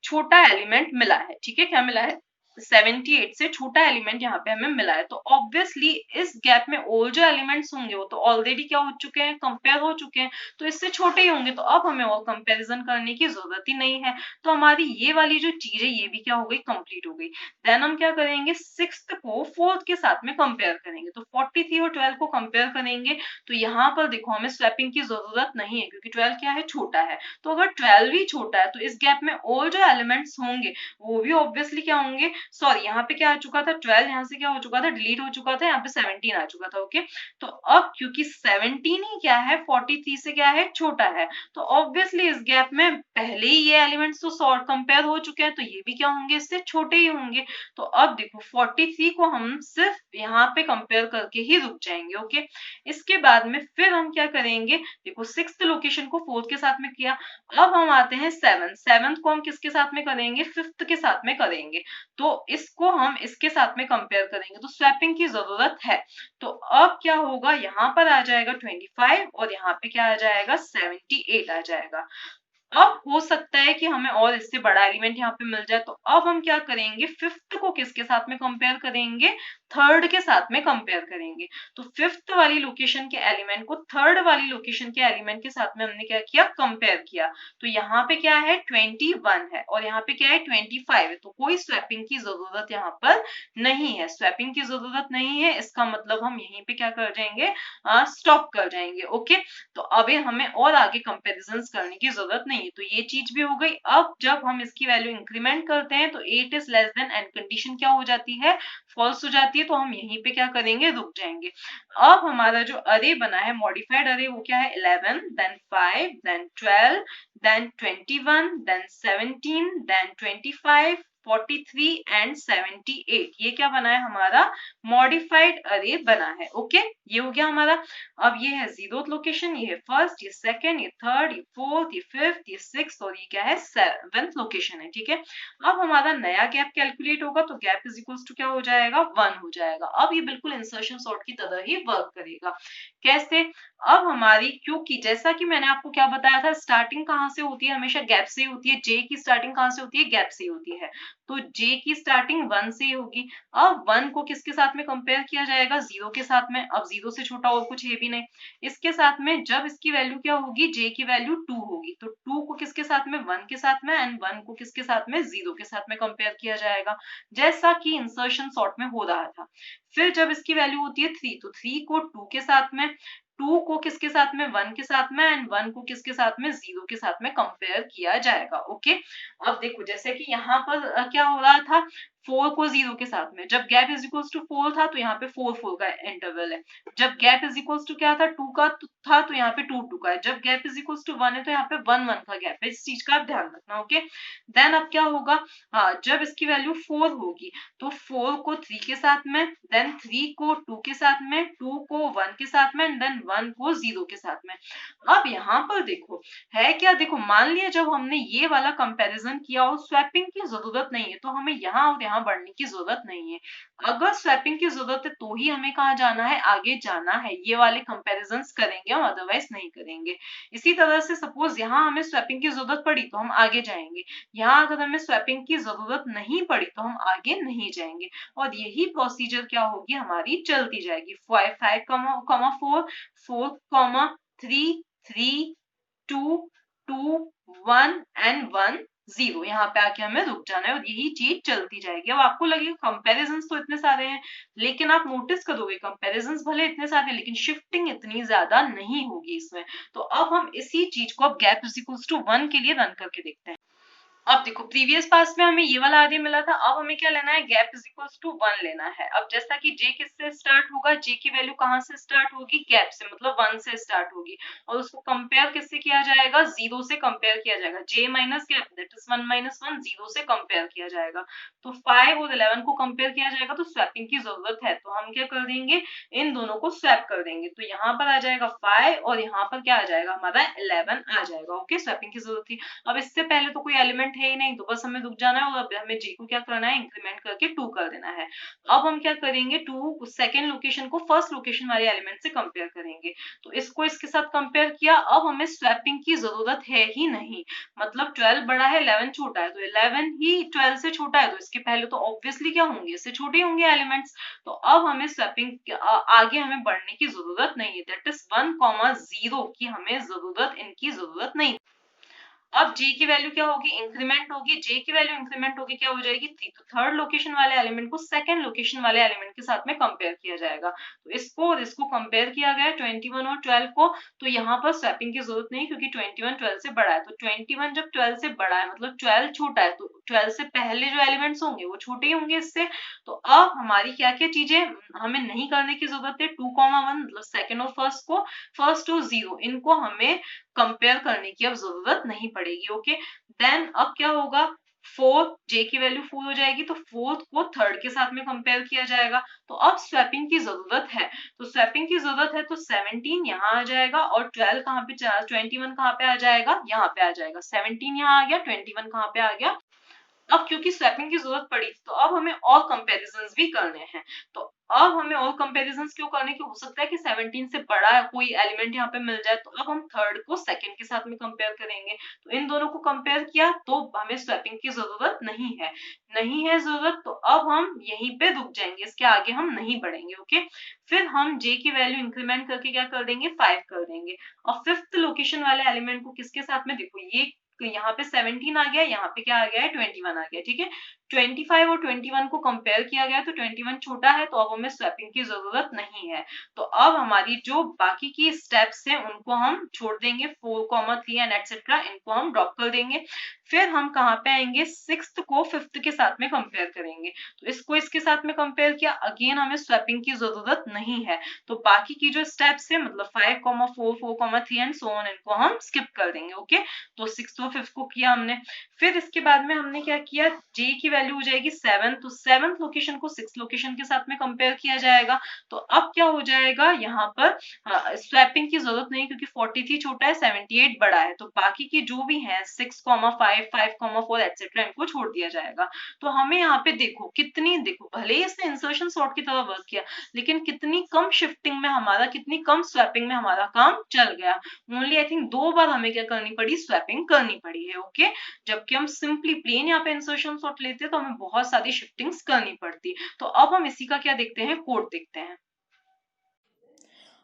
छोटा एलिमेंट मिला है। ठीक है, क्या मिला है, 78 से छोटा एलिमेंट यहाँ पे हमें मिला है, तो ऑब्वियसली इस गैप में और जो एलिमेंट्स होंगे वो तो ऑलरेडी क्या हो चुके हैं, कंपेयर हो चुके हैं, तो इससे छोटे ही होंगे, तो अब हमें और कंपैरिजन करने की जरूरत ही नहीं है। तो हमारी ये वाली जो चीज है ये भी क्या हो गई, कंप्लीट हो गई। देन हम क्या करेंगे, सिक्स्थ को फोर्थ के साथ में कंपेयर करेंगे, तो 43 और 12 को कंपेयर करेंगे, तो यहाँ पर देखो हमें स्वैपिंग की जरूरत नहीं है क्योंकि 12 क्या है, छोटा है। तो अगर 12 ही छोटा है तो इस गैप में और जो एलिमेंट्स होंगे वो भी ऑब्वियसली क्या होंगे, सॉरी यहाँ पे क्या आ चुका था, 12 यहाँ से क्या हो चुका था, डिलीट हो चुका था, यहाँ पे 17 आ चुका था। ओके, तो अब क्योंकि 17 ही क्या है, 43 से क्या है, छोटा है, तो ऑब्वियसली इस गैप में पहले ही ये एलिमेंट्स तो सॉर्ट कंपेयर हो चुके हैं, तो ये भी क्या होंगे, इससे छोटे ही होंगे। तो अब देखो 43 को हम सिर्फ यहाँ पे कंपेयर करके ही रुक जाएंगे। ओके, इसके बाद में फिर हम क्या करेंगे, देखो सिक्स्थ लोकेशन को फोर्थ के साथ में किया, अब हम आते हैं सेवंथ को हम किसके साथ में करेंगे, फिफ्थ के साथ में करेंगे, तो इसको हम इसके साथ में कंपेयर करेंगे, तो स्वैपिंग की जरूरत है। तो अब क्या होगा, यहाँ पर आ जाएगा 25 और यहाँ पे क्या आ जाएगा, 78 आ जाएगा। अब हो सकता है कि हमें और इससे बड़ा एलिमेंट यहाँ पे मिल जाए, तो अब हम क्या करेंगे, फिफ्थ को किसके साथ में कंपेयर करेंगे, थर्ड के साथ में कंपेयर करेंगे। तो फिफ्थ वाली लोकेशन के एलिमेंट को थर्ड वाली लोकेशन के एलिमेंट के साथ में हमने क्या किया, कंपेयर किया। तो यहाँ पे क्या है, 21 है और यहाँ पे क्या है, 25 है, तो कोई स्वैपिंग की जरूरत यहाँ पर नहीं है, स्वैपिंग की जरूरत नहीं है, इसका मतलब हम यहीं पे क्या कर जाएंगे, स्टॉप कर जाएंगे। ओके, तो अभी हमें और आगे कंपेरिजन करने की जरूरत नहीं है, तो ये चीज भी हो गई। अब जब हम इसकी वैल्यू इंक्रीमेंट करते हैं तो 8 is less then and condition क्या हो जाती है, फॉल्स हो जाती है, तो हम यहीं पे क्या करेंगे, रुक जाएंगे। अब हमारा जो अरे बना है, मॉडिफाइड अरे, वो क्या है, 11 then 5 then 12 then 21 then 17 then 25 43 and 78, ये क्या बना है, हमारा मॉडिफाइड अरे बना है। ओके, ये हो गया हमारा। अब ये है जीरोथ लोकेशन, ये है फर्स्ट, ये सेकंड, ये थर्ड, ये फोर्थ, ये फिफ्थ, ये सिक्स्थ और ये क्या है, सेवेंथ लोकेशन है। ठीक है, अब हमारा नया गैप कैलकुलेट होगा, तो गैप इज इक्वल्स टू क्या हो जाएगा, 1 हो जाएगा। अब ये बिल्कुल इंसर्शन सॉर्ट की तरह ही वर्क करेगा। कैसे, अब हमारी, क्योंकि जैसा कि मैंने आपको क्या बताया था, स्टार्टिंग कहाँ से होती है, हमेशा गैप से ही होती है, जे की स्टार्टिंग कहाँ से होती है, गैप से ही होती है, तो जे की स्टार्टिंग 1 से ही होगी। अब 1 को किसके साथ में कंपेयर किया जाएगा, 0 के साथ में। अब 0 से छोटा और कुछ है भी नहीं, इसके साथ में जब इसकी वैल्यू क्या होगी, j की वैल्यू 2 होगी, तो 2 को किसके साथ में, 1 के साथ में, एंड 1 को किसके साथ में, 0 के साथ में कंपेयर किया जाएगा, जैसा कि इंसर्शन सॉर्ट में हो रहा था। फिर जब इसकी वैल्यू होती है 3, तो 3 को 2 के साथ में, 2 को किसके साथ में, 1 के साथ में, एंड 1 को किसके साथ में, 0 के साथ में कंपेयर किया जाएगा। ओके, अब देखो जैसे कि यहाँ पर क्या हो रहा था, 4 को 0 के साथ में, जब गैप इज इक्वल्स टू 4 था तो यहाँ पे 4 4 का इंटरवल है, जब गैप इज इक्वल्स टू क्या था, 2 का था, तो यहाँ पे 2 2 का है, जब गैप इज इक्वल्स टू 1 है तो यहाँ पे 1 1 का गैप है, इस चीज का आप ध्यान रखना। ओके, देन अब क्या होगा, हाँ जब इसकी वैल्यू 4 होगी तो 4 को 3 के साथ में, देन 3 को 2 के साथ में, 2 को 1 के साथ में, देन 1 को 0 के साथ में। अब यहाँ पर देखो है क्या, देखो मान लिया जब हमने ये वाला कंपैरिजन किया और स्वैपिंग की जरूरत नहीं है, तो हमें यहाँ और यहाँ बढ़ने की जरूरत नहीं है। अगर स्वैपिंग की जरूरत है तो ही हमें कहाँ जाना है, आगे जाना है, ये वाले कंपैरिजन करेंगे हम, अदरवाइज नहीं करेंगे। इसी तरह से सपोज यहाँ हमें स्वैपिंग की जरूरत पड़ी तो हम आगे जाएंगे, यहाँ अगर हमें स्वैपिंग की जरूरत नहीं पड़ी तो हम आगे नहीं जाएंगे, और यही प्रोसीजर क्या होगी, हमारी चलती जाएगी। 5 5 4 4 3 3 2 2 1 एंड 1 0, यहाँ पे आके हमें रुक जाना है और यही चीज चलती जाएगी। अब आपको लगेगा कंपैरिजंस तो इतने सारे हैं, लेकिन आप नोटिस करोगे कंपैरिजंस भले इतने सारे लेकिन शिफ्टिंग इतनी ज्यादा नहीं होगी इसमें। तो अब हम इसी चीज को अब गैप इज इक्वल्स टू 1 के लिए रन करके देखते हैं। अब देखो प्रीवियस पास में हमें ये वाला आगे मिला था, अब हमें क्या लेना है, गैप इज इक्वल्स टू 1 लेना है। अब जैसा कि j किससे स्टार्ट होगा, j की वैल्यू कहाँ से स्टार्ट होगी, गैप से, मतलब 1 से स्टार्ट होगी, और उसको कंपेयर किससे किया जाएगा, 0 से कंपेयर किया जाएगा, j minus gap that is 1 minus 1, 0 से कंपेयर किया जाएगा। तो 5 और 11 को कंपेयर किया जाएगा, तो स्वैपिंग की जरूरत है, तो हम क्या कर देंगे, इन दोनों को स्वैप कर देंगे, तो यहाँ पर आ जाएगा 5 और यहाँ पर क्या आ जाएगा, हमारा 11 आ जाएगा। ओके, स्वैपिंग की जरूरत थी। अब इससे पहले तो कोई एलिमेंट है ही नहीं, तो बस हमें रुक जाना है और अब हमें जे को क्या करना है, इंक्रीमेंट करके 2 कर देना है। अब हम क्या करेंगे, 2 सेकेंड लोकेशन को फर्स्ट लोकेशन वाले एलिमेंट से कंपेयर करेंगे। तो इसको इसके साथ कंपेयर किया, अब हमें स्वैपिंग की जरूरत है ही नहीं, मतलब 12 बड़ा है 11 छोटा है, तो 11 ही 12 से छोटा है, तो इसके पहले तो ऑब्वियसली क्या होंगे, इससे छोटे होंगे एलिमेंट्स। तो अब हमें स्वैपिंग आगे हमें बढ़ने की जरूरत नहीं है, दैट इज 1,0 की हमें जरूरत, इनकी जरूरत नहीं। अब j की वैल्यू क्या होगी, इंक्रीमेंट होगी, j की वैल्यू इंक्रीमेंट होगी, क्या हो जाएगी, तो थर्ड लोकेशन वाले एलिमेंट को सेकंड लोकेशन वाले एलिमेंट के साथ में कंपेयर किया जाएगा। तो इसको और इसको कंपेयर किया गया 21 और 12 को, तो यहाँ पर स्वैपिंग की जरूरत नहीं, क्योंकि 21 12 से बड़ा है। तो 21 जब 12 से बड़ा है मतलब 12 छोटा है, तो 12 से पहले जो एलिमेंट्स होंगे वो छोटे ही होंगे इससे। तो अब हमारी क्या क्या चीजें हमें नहीं करने की जरूरत है, 2,1 मतलब सेकंड और फर्स्ट को, फर्स्ट और 0 इनको हमें कंपेयर करने की अब जरूरत नहीं पड़ेगी। ओके, देन अब क्या होगा, 4 j की वैल्यू 4 हो जाएगी, तो फोर्थ को थर्ड के साथ में कंपेयर किया जाएगा। तो अब स्वैपिंग की जरूरत है, तो स्वैपिंग की जरूरत है, तो 17 यहाँ आ जाएगा और 12 कहाँ पे, 21 कहाँ पे आ जाएगा, यहाँ पे आ जाएगा। 17 यहाँ आ गया, 21 कहाँ पे आ गया। अब क्योंकि स्वैपिंग की जरूरत पड़ी, तो अब हमें और कंपैरिजंस भी करने हैं। तो अब हमें और कंपैरिजंस क्यों करने की, हो सकता है कि 17 से बड़ा कोई एलिमेंट यहाँ पे मिल जाए, तो अब हम थर्ड को सेकंड के साथ में कंपेयर करेंगे। तो इन दोनों को कंपेयर किया तो हमें स्वैपिंग की जरूरत नहीं है, नहीं है जरूरत, तो अब हम यहीं पे रुक जाएंगे, इसके आगे हम नहीं बढ़ेंगे। ओके, फिर हम j की वैल्यू इंक्रीमेंट करके क्या कर देंगे, 5 कर देंगे। और फिफ्थ लोकेशन वाले एलिमेंट को किसके साथ में, देखो ये यहाँ पे 17 आ गया, यहाँ पे क्या आ गया है, 21 आ गया। ठीक है, 25 और 21 को कंपेयर किया गया, तो 21 छोटा है, तो अब हमें स्वैपिंग की जरूरत नहीं है। तो अब हमारी जो बाकी की स्टेप्स हैं उनको हम छोड़ देंगे, 4,3 एंड एटसेट्रा इनको हम ड्रॉप कर देंगे। फिर हम कहाँ पे आएंगे, सिक्स्थ को फिफ्थ के साथ में कंपेयर करेंगे। तो इसको इसके साथ में कंपेयर किया, अगेन हमें स्वैपिंग की जरूरत नहीं है, तो बाकी की जो स्टेप्स है मतलब 5,4 4,3 एंड सो ऑन इनको हम स्किप कर देंगे। ओके, तो सिक्स्थ और फिफ्थ को किया हमने। फिर इसके बाद में हमने क्या किया, j की वैल्यू हो जाएगी 7, तो 7th लोकेशन को 6th लोकेशन के साथ में कंपेयर किया जाएगा। तो अब क्या हो जाएगा, यहाँ पर स्वैपिंग की जरूरत नहीं, क्योंकि 43 छोटा है 78 बड़ा है, तो बाकी की जो भी है 6,5 5,4 एटसेट्रा इनको छोड़ दिया जाएगा। तो हमें यहाँ पे देखो कितनी, देखो भले ही इसने इंसर्शन सॉर्ट की तरह वर्क किया, लेकिन कितनी कम शिफ्टिंग में हमारा, कितनी कम स्वैपिंग में हमारा काम चल गया। ओनली आई थिंक 2 बार हमें क्या करनी पड़ी, स्वैपिंग करनी पड़ी है। ओके, जबकि हम सिंपली प्लेन यहाँ पे इंसर्शन सॉर्ट लेते तो हमें बहुत सारी शिफ्टिंग्स करनी पड़ती। तो अब हम इसी का क्या देखते हैं, कोड देखते हैं।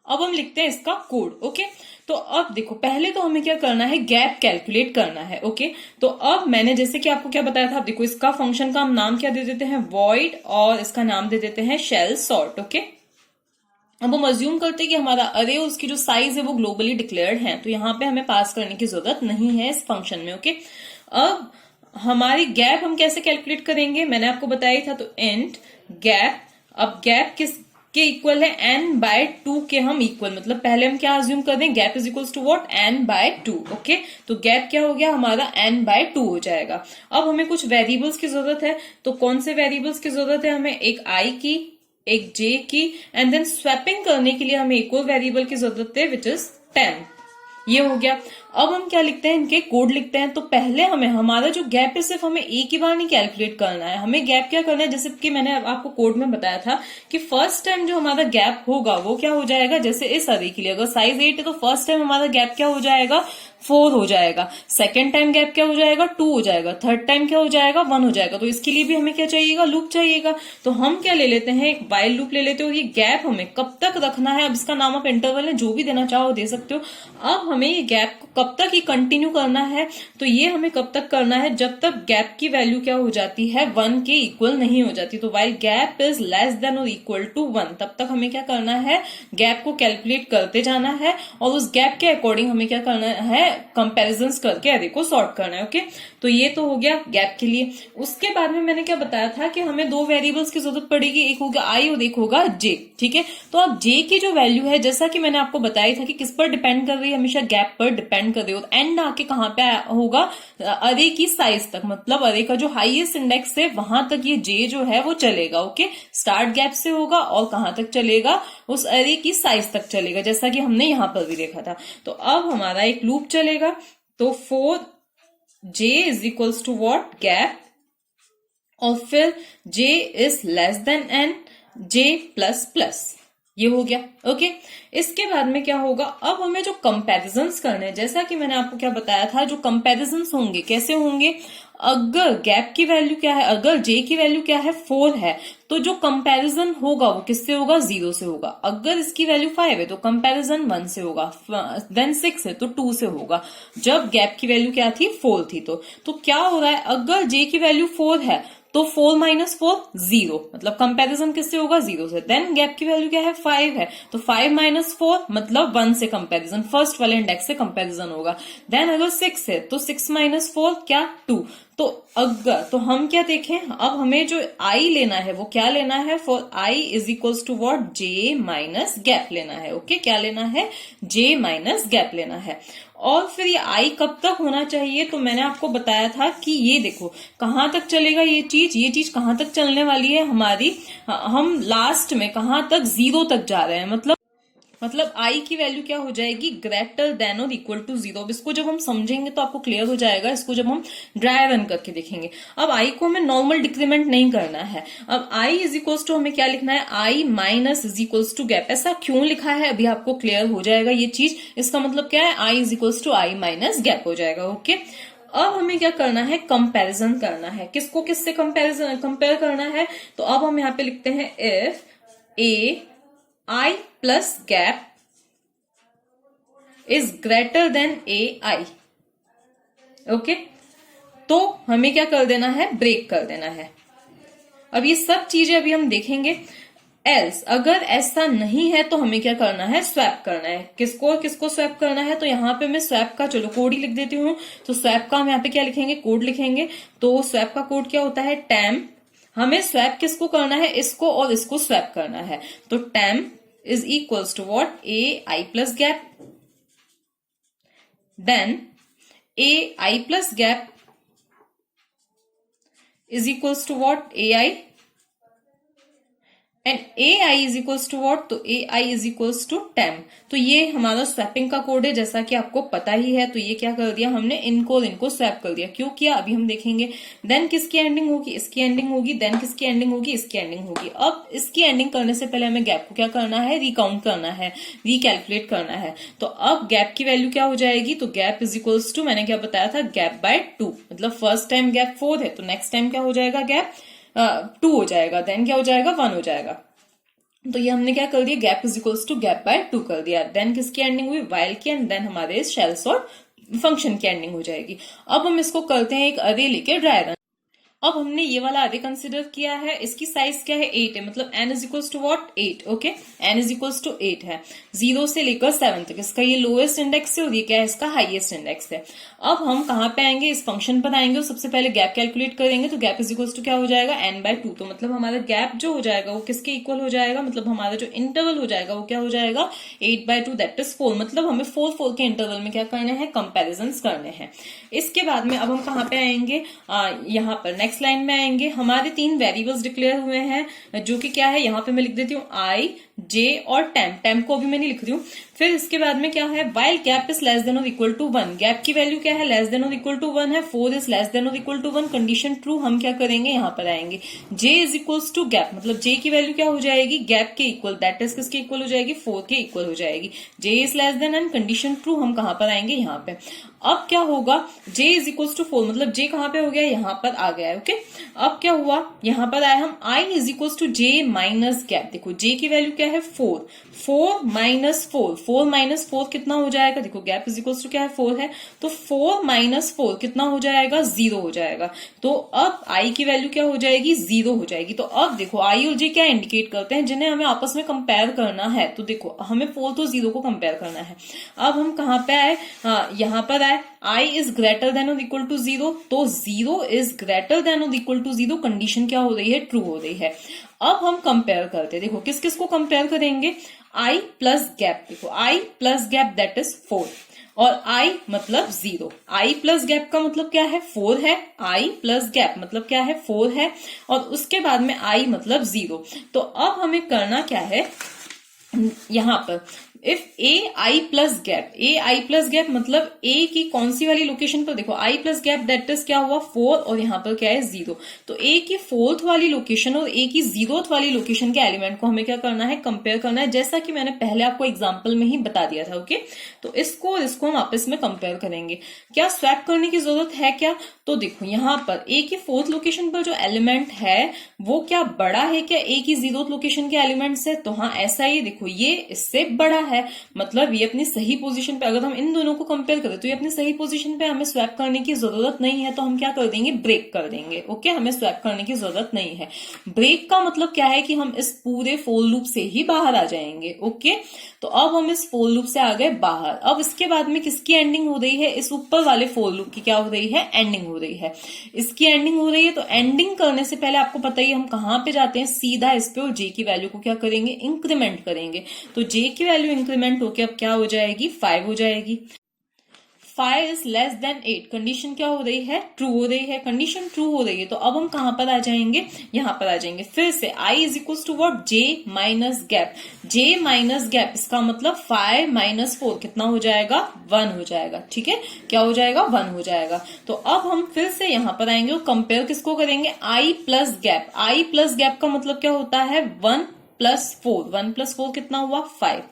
अब हम लिखते हैं इसका कोड। ओके, तो अब देखो पहले तो हमें क्या करना है, गैप कैलकुलेट करना है। ओके, तो अब मैंने जैसे कि आपको क्या बताया था, अब देखो इसका फंक्शन का हम नाम क्या दे देते हैं, वॉइड, और इसका नाम दे देते हैं शेल सॉर्ट। ओके, अब हम अज्यूम करते हैं कि हमारा अरे उसकी जो साइज है वो ग्लोबली डिक्लेयर्ड है, तो यहाँ पे हमें पास करने की जरूरत नहीं है इस फंक्शन में। ओके, अब हमारी गैप हम कैसे कैलकुलेट करेंगे, मैंने आपको बताया था, तो इंट गैप, अब गैप किस के इक्वल है, n/2 के हम इक्वल, मतलब पहले हम क्या अज्यूम कर दें, gap is equals to what, n/2। Okay, तो गैप क्या हो गया हमारा, n/2 हो जाएगा। अब हमें कुछ वेरिएबल्स की जरूरत है, तो कौन से वेरिएबल्स की जरूरत है हमें, एक i की, एक j की, एंड देन स्वैपिंग करने के लिए हमें एक और वेरिएबल की जरूरत है विच इज 10। ये हो गया। अब हम क्या लिखते हैं, इनके कोड लिखते हैं। तो पहले हमें हमारा जो गैप है सिर्फ हमें एक ही बार नहीं कैलकुलेट करना है, हमें गैप क्या करना है, जैसे कि मैंने आपको कोड में बताया था कि फर्स्ट टाइम जो हमारा गैप होगा वो क्या हो जाएगा, जैसे इस अरे के लिए अगर साइज 8 है तो फर्स्ट टाइम हमारा गैप क्या हो जाएगा, 4 हो जाएगा, सेकेंड टाइम गैप क्या हो जाएगा, 2 हो जाएगा, थर्ड टाइम क्या हो जाएगा, 1 हो जाएगा। तो इसके लिए भी हमें क्या चाहिएगा, लूप चाहिएगा। तो हम क्या ले लेते हैं, एक वाइल लूप ले लेते हो। ये गैप हमें कब तक रखना है, अब इसका नाम आप इंटरवल है, जो भी देना चाहो दे सकते हो। अब हमें ये गैप को कब तक ही कंटिन्यू करना है, तो ये हमें कब तक करना है, जब तक गैप की वैल्यू क्या हो जाती है, 1 के इक्वल नहीं हो जाती। तो while gap is less than और इक्वल टू 1, तब तक हमें क्या करना है, गैप को कैलकुलेट करते जाना है, और उस गैप के अकॉर्डिंग हमें क्या करना है, कंपैरिजंस करके अरे को सॉर्ट करना है। ओके, तो ये तो हो गया गैप के लिए। उसके बाद में मैंने क्या बताया था कि हमें 2 वेरिएबल्स की जरूरत पड़ेगी, एक होगा आई और एक होगा जे। ठीक है, तो अब जे की जो वैल्यू है, जैसा कि मैंने आपको बताया था कि किस पर डिपेंड कर रही है, हमेशा गैप पर डिपेंड कर रही है। एंड आके कहां पे होगा, अरे की साइज तक, मतलब अरे का जो हाईएस्ट इंडेक्स है वहां तक ये जे जो है वो चलेगा। ओके, स्टार्ट गैप से होगा और कहां तक चलेगा, उस अरे की साइज तक चलेगा, जैसा कि हमने यहां पर भी देखा था। तो अब हमारा एक लूप चलेगा, तो 4 j is equals to what, gap, और फिर j is less than n, j plus plus, ये हो गया। ओके, इसके बाद में क्या होगा, अब हमें जो कंपैरिजंस करने हैं, जैसा कि मैंने आपको क्या बताया था, जो कंपैरिजंस होंगे कैसे होंगे, अगर गैप की वैल्यू क्या है, अगर j की वैल्यू क्या है 4 है, तो जो कंपैरिजन होगा वो किससे होगा, 0 से होगा। अगर इसकी वैल्यू 5 है तो कंपैरिजन 1 से होगा, देन 6 है तो 2 से होगा। जब गैप की वैल्यू क्या थी, 4 थी। तो क्या हो रहा है, अगर j की वैल्यू 4 है तो 4 माइनस 4 0, मतलब कंपैरिजन किससे होगा, 0 से। देन गैप की वैल्यू क्या है, 5 है, तो 5 माइनस 4 मतलब 1 से कंपैरिजन, फर्स्ट वाले इंडेक्स से कंपैरिजन होगा। देन अगर 6 है तो 6 माइनस 4 क्या, 2। तो अगर, तो हम क्या देखें, अब हमें जो i लेना है वो क्या लेना है, for i is equals to what, j minus gap लेना है। ओके, क्या लेना है, j माइनस गैप लेना है। और फिर ये i कब तक होना चाहिए, तो मैंने आपको बताया था कि ये देखो कहां तक चलेगा ये चीज कहां तक चलने वाली है हमारी, हम लास्ट में कहां तक, 0 तक जा रहे हैं। मतलब i की वैल्यू क्या हो जाएगी, ग्रेटर देन और इक्वल टू 0। अब इसको जब हम समझेंगे तो आपको क्लियर हो जाएगा, इसको जब हम ड्राई रन करके देखेंगे। अब i को हमें नॉर्मल डिक्रीमेंट नहीं करना है। अब i इज इक्वल्स टू हमें क्या लिखना है, i minus is equals to gap. ऐसा क्यों लिखा है अभी आपको क्लियर हो जाएगा ये चीज। इसका मतलब क्या है, i is equals to i minus gap हो जाएगा। ओके, अब हमें क्या करना है, कंपैरिजन करना है। किसको किससे कंपेयर करना है, तो अब हम यहाँ पे लिखते हैं if ai plus gap is greater than ai। Okay, तो हमें क्या कर देना है, ब्रेक कर देना है। अब ये सब चीजें अभी हम देखेंगे। एल्स, अगर ऐसा नहीं है तो हमें क्या करना है, स्वैप करना है। किसको स्वैप करना है, तो यहाँ पे मैं स्वैप का चलो कोड ही लिख देती हूँ। तो स्वैप का हम यहाँ पे क्या लिखेंगे, कोड लिखेंगे। तो स्वैप का कोड क्या होता है, टैम। हमें स्वैप किसको करना है, इसको और इसको स्वैप करना है। तो temp is equals to what, a i plus gap, then a i plus gap is equals to what, a i, and a i is equals to what, तो a i is equals to temp. तो ये हमारा swapping का code है, जैसा कि आपको पता ही है। तो ये क्या कर दिया हमने, इनको स्वैप कर दिया। क्यों किया अभी हम देखेंगे। देन किसकी एंडिंग होगी, इसकी एंडिंग होगी। देन किसकी एंडिंग होगी, इसकी एंडिंग होगी। अब इसकी एंडिंग करने से पहले हमें गैप को क्या करना है, रिकाउंट करना है, रिकैलकुलेट करना है। तो अब गैप की वैल्यू क्या हो जाएगी, तो गैप इज इक्वल्स टू, मैंने क्या बताया था, गैप बाय 2। मतलब फर्स्ट टाइम गैप 4 है तो नेक्स्ट टाइम क्या हो जाएगा, गैप 2 हो जाएगा। देन क्या हो जाएगा, 1 हो जाएगा। तो ये हमने क्या कर दिया, gap is equals to gap by 2 कर दिया। देन किसकी एंडिंग हुई, वाइल की, एंड देन हमारे शेल सॉर्ट फंक्शन की एंडिंग हो जाएगी। अब हम इसको करते हैं एक अरे लेके ड्राई रन। अब हमने ये वाला अरे कंसिडर किया है, इसकी साइज क्या है, 8 है। मतलब n is equals to what, 8। Okay, n is equals to 8 है, 0 से लेकर 7 तक। इसका ये लोएस्ट इंडेक्स है और ये क्या है, इसका हाईएस्ट इंडेक्स है। अब हम कहाँ पे आएंगे, इस फंक्शन पर आएंगे और सबसे पहले गैप कैलकुलेट करेंगे। तो गैप इज इक्वल्स टू क्या हो जाएगा, n बाय 2। तो मतलब हमारा गैप जो हो जाएगा वो किसके इक्वल हो जाएगा, मतलब हमारा जो इंटरवल हो जाएगा वो क्या हो जाएगा, 8 बाय 2 दैट इज 4। मतलब हमें 4 के इंटरवल में क्या करना है, कंपेरिजन करने हैं। इसके बाद में अब हम कहाँ पे आएंगे, यहाँ पर नेक्स्ट लाइन में आएंगे। हमारे 3 वेरिएबल्स डिक्लेयर हुए हैं, जो कि क्या है, यहाँ पे मैं लिख देती हूँ i, j और टैम को अभी मैं नहीं लिख रही हूँ। फिर इसके बाद में क्या है, while gap is less than और इक्वल टू 1। गैप की वैल्यू क्या है, लेस देन और इक्वल टू 1 है। 4 इज लेस देन और इक्वल टू 1, कंडीशन ट्रू। हम क्या करेंगे, यहाँ पर आएंगे। j is equals to gap, मतलब j की वैल्यू क्या हो जाएगी, गैप के इक्वल, दैट इज किसके इक्वल हो जाएगी, 4 के इक्वल हो जाएगी। j is less then and condition true. हम कहाँ पर आएंगे, यहाँ पे। अब क्या होगा, j इज इक्वल्स टू 4, मतलब j कहाँ पे हो गया, यहाँ पर आ गया है। ओके, अब क्या हुआ, यहाँ पर आए हम i is equals to j minus gap. देखो j की वैल्यू क्या है, 4 माइनस 4 माइनस 4 कितना हो जाएगा, देखो गैप इज इक्वल्स टू क्या है, 4 है। तो 4 माइनस 4 कितना हो जाएगा, 0 हो जाएगा। तो अब i की वैल्यू क्या हो जाएगी, 0 हो जाएगी। तो अब देखो i और j क्या इंडिकेट करते हैं, जिन्हें हमें आपस में कंपेयर करना है। तो देखो हमें 4 तो 0 को कंपेयर करना है। अब हम कहाँ पे आए, यहाँ पर आए, i इज ग्रेटर देन और इक्वल टू 0। तो 0 इज ग्रेटर देन और इक्वल टू 0, कंडीशन क्या हो रही है, ट्रू हो रही है। अब हम कंपेयर करते हैं, देखो किस किस को कंपेयर करेंगे, i प्लस गैप। देखो i plus gap that is 4 और i मतलब 0। i प्लस गैप का मतलब क्या है, 4 है। i प्लस गैप मतलब क्या है, 4 है। और उसके बाद में i मतलब 0। तो अब हमें करना क्या है, यहाँ पर if A i plus gap, A i plus gap मतलब ए की कौन सी वाली लोकेशन पर, देखो आई प्लस गैप दैट इज क्या हुआ 4 और यहाँ पर क्या है 0, तो ए की 4th वाली लोकेशन और ए की 0th वाली लोकेशन के एलिमेंट को हमें क्या करना है, कंपेयर करना है, जैसा कि मैंने पहले आपको एग्जाम्पल में ही बता दिया था। ओके, तो इसको और इसको हम आपस में कंपेयर करेंगे। क्या स्वैप करने की जरूरत है क्या, तो देखो यहाँ पर ए की 4th लोकेशन पर जो एलिमेंट है वो क्या बड़ा है क्या ए की 0th लोकेशन के एलिमेंट से, तो हाँ ऐसा ही, देखो ये इससे बड़ा है, मतलब ये अपनी सही पोजीशन पे, अगर हम इन दोनों को कंपेयर करें तो ये अपनी सही पोजीशन पे, हमें स्वैप करने की जरूरत नहीं है, तो हम क्या कर देंगे, ब्रेक कर देंगे। ओके, हमें स्वैप करने की जरूरत नहीं है। ब्रेक का मतलब क्या है कि हम इस पूरे फोर लूप से ही बाहर आ जाएंगे। ओके, तो अब हम इस फोर लूप से आ गए बाहर। अब इसके बाद में किसकी एंडिंग हो रही है, इस ऊपर वाले फोर लूप की क्या हो रही है, एंडिंग हो रही है, इसकी एंडिंग हो रही है। तो एंडिंग करने से पहले आपको पता ही हम कहां पे जाते हैं, सीधा इस पे, और जे की वैल्यू को क्या करेंगे, इंक्रीमेंट करेंगे। तो जे की वैल्यू इंक्रीमेंट होके अब क्या हो जाएगी, 5 हो जाएगी। 5 इज लेस देन 8, कंडीशन क्या हो रही है, ट्रू हो रही है, कंडीशन ट्रू हो रही है। तो अब हम कहां पर आ जाएंगे, यहां पर आ जाएंगे। फिर से i is equal to what, j minus gap, j minus gap, इसका मतलब 5 माइनस 4 कितना हो जाएगा, 1 हो जाएगा। ठीक है, क्या हो जाएगा, 1 हो जाएगा। तो अब हम फिर से यहां पर आएंगे और कंपेयर किसको करेंगे, i plus gap. i plus gap का मतलब क्या होता है, 1 प्लस 4, 1 प्लस 4 कितना हुआ, 5।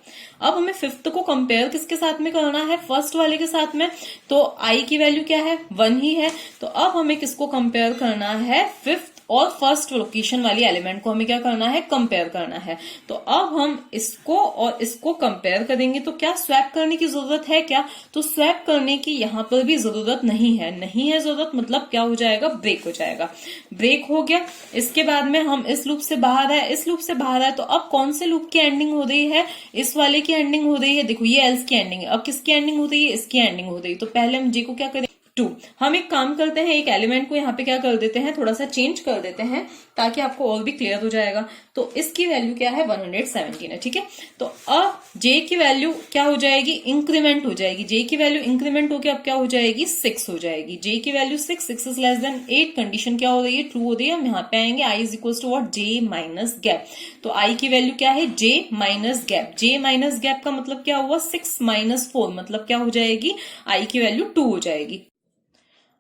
अब हमें 5th को कंपेयर किसके साथ में करना है, फर्स्ट वाले के साथ में। तो i की वैल्यू क्या है, 1 ही है। तो अब हमें किसको कंपेयर करना है, 5th और फर्स्ट लोकेशन वाली एलिमेंट को हमें क्या करना है, कंपेयर करना है। तो अब हम इसको और इसको कंपेयर करेंगे। तो क्या स्वैप करने की जरूरत है क्या, तो स्वैप करने की यहां पर भी जरूरत नहीं है, नहीं है जरूरत, मतलब क्या हो जाएगा, ब्रेक हो जाएगा। ब्रेक हो गया। इसके बाद में हम इस लूप से बाहर है, इस लूप से बाहर है। तो अब कौन से लूप की एंडिंग हो रही है, इस वाले की एंडिंग हो रही है। देखो ये एल्स की एंडिंग है, अब किसकी एंडिंग हो रही है, इसकी एंडिंग हो रही है। तो पहले हम जे को क्या करें, 2। हम एक काम करते हैं, एक एलिमेंट को यहाँ पे क्या कर देते हैं, थोड़ा सा चेंज कर देते हैं ताकि आपको और भी क्लियर हो जाएगा। तो इसकी वैल्यू क्या है, 117 है। ठीक है, तो अब जे की वैल्यू क्या हो जाएगी, इंक्रीमेंट हो जाएगी। जे की वैल्यू इंक्रीमेंट होकर अब क्या हो जाएगी, 6 हो जाएगी। जे की value 6 is less than 8, condition क्या हो रही है, ट्रू हो रही है। हम यहाँ पे आएंगे, i is equal to what, j minus gap. तो आई की वैल्यू क्या है, j minus gap. J minus gap का मतलब क्या हुआ, 6 माइनस 4, मतलब क्या हो जाएगी, आई की वैल्यू 2 हो जाएगी।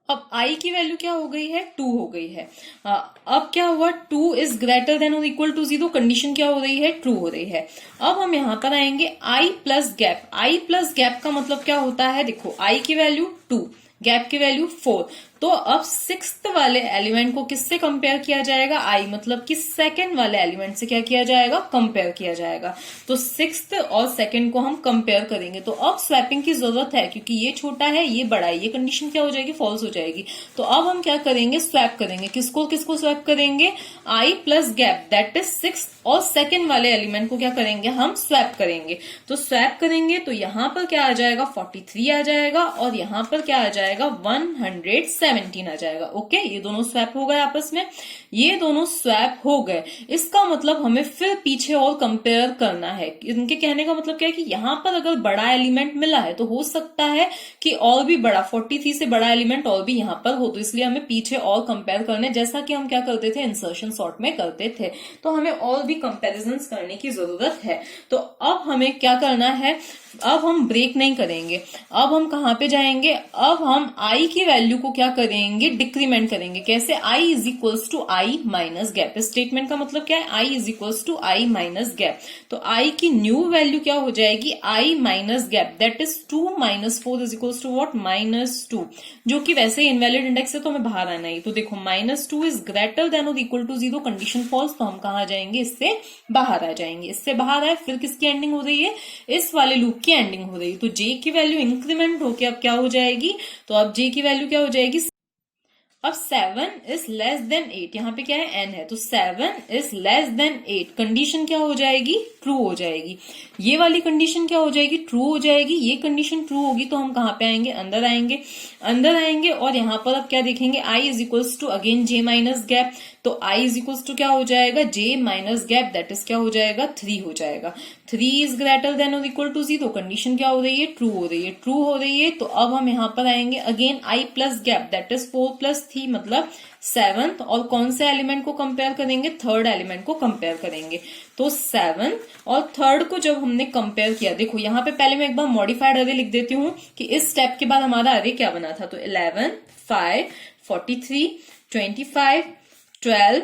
अब i की वैल्यू क्या हो गई है, 2 हो गई है। अब क्या हुआ, 2 इज ग्रेटर देन और इक्वल टू 0, कंडीशन क्या हो रही है, ट्रू हो रही है। अब हम यहां पर आएंगे i plus gap. i plus gap का मतलब क्या होता है, देखो i की वैल्यू 2, गैप की वैल्यू 4। तो अब 6th वाले एलिमेंट को किससे कंपेयर किया जाएगा, i मतलब कि सेकंड वाले एलिमेंट से क्या किया जाएगा, कंपेयर किया जाएगा। तो 6th और सेकंड को हम कंपेयर करेंगे। तो अब स्वैपिंग की जरूरत है, क्योंकि ये छोटा है ये बड़ा है, ये कंडीशन क्या हो जाएगी, फॉल्स हो जाएगी। तो अब हम क्या करेंगे, स्वैप करेंगे। किसको किसको स्वैप करेंगे, i plus gap that is 6 और सेकंड वाले एलिमेंट को क्या करेंगे, हम स्वैप करेंगे। तो स्वैप करेंगे तो यहां पर क्या आ जाएगा, 43 आ जाएगा, और यहां पर क्या आ जाएगा, 117 आ जाएगा। ओके, ये दोनों स्वैप हो गए आपस में, ये दोनों स्वैप हो गए। इसका मतलब हमें फिर पीछे और कंपेयर करना है। इनके कहने का मतलब क्या है कि यहां पर अगर बड़ा एलिमेंट मिला है तो हो सकता है कि और भी बड़ा 43 से बड़ा एलिमेंट और भी यहां पर हो, तो इसलिए हमें पीछे और कंपेयर करने, जैसा कि हम क्या करते थे, इंसर्शन सॉर्ट में करते थे। तो हमें और भी कंपैरिजंस करने की जरूरत है। तो अब हमें क्या करना है, अब हम ब्रेक नहीं करेंगे। अब हम कहां पे जाएंगे, अब हम i की वैल्यू को क्या करेंगे, डिक्रीमेंट करेंगे। कैसे, i is equals to i minus gap. इस स्टेटमेंट का मतलब क्या है, i is equals to i minus gap. तो i की न्यू वैल्यू क्या हो जाएगी, i minus gap that is 2 minus 4 is equals to what, -2, जो कि वैसे इनवैलिड इंडेक्स है तो हमें बाहर आना ही। तो देखो -2 इज ग्रेटर देन और इक्वल टू 0, कंडीशन फॉल्स। तो हम कहां जाएंगे, इससे बाहर आ जाएंगे। इससे बाहर आए, फिर किसकी एंडिंग हो रही है, इस वाले लूप की एंडिंग हो रही है। तो j की वैल्यू इंक्रीमेंट होके अब क्या हो जाएगी, तो अब j की वैल्यू क्या हो जाएगी, अब 7 इज लेस देन 8, यहाँ पे क्या है, n है, तो 7 इज लेस देन 8, कंडीशन क्या हो जाएगी, ट्रू हो जाएगी। ये वाली कंडीशन क्या हो जाएगी, ट्रू हो जाएगी। ये कंडीशन ट्रू होगी तो हम कहाँ पे आएंगे, अंदर आएंगे, अंदर आएंगे, और यहाँ पर अब क्या देखेंगे, i is equals to again j minus gap. तो i इज इक्वल्स टू क्या हो जाएगा, j minus gap that is क्या हो जाएगा, 3 हो जाएगा। 3 इज ग्रेटर देन और इक्वल टू 0, कंडीशन क्या हो रही है, ट्रू हो रही है, ट्रू हो रही है। तो अब हम यहाँ पर आएंगे, again i plus gap that is 4 plus थी मतलब 7th, और कौन से एलिमेंट को कंपेयर करेंगे, 3rd एलिमेंट को कंपेयर करेंगे। तो 7th और 3rd को जब हमने कंपेयर किया, देखो यहाँ पे पहले मैं एक बार मॉडिफाइड अरे लिख देती हूँ कि इस स्टेप के बाद हमारा अरे क्या बना था। तो 11, 5, 43, 25, 12,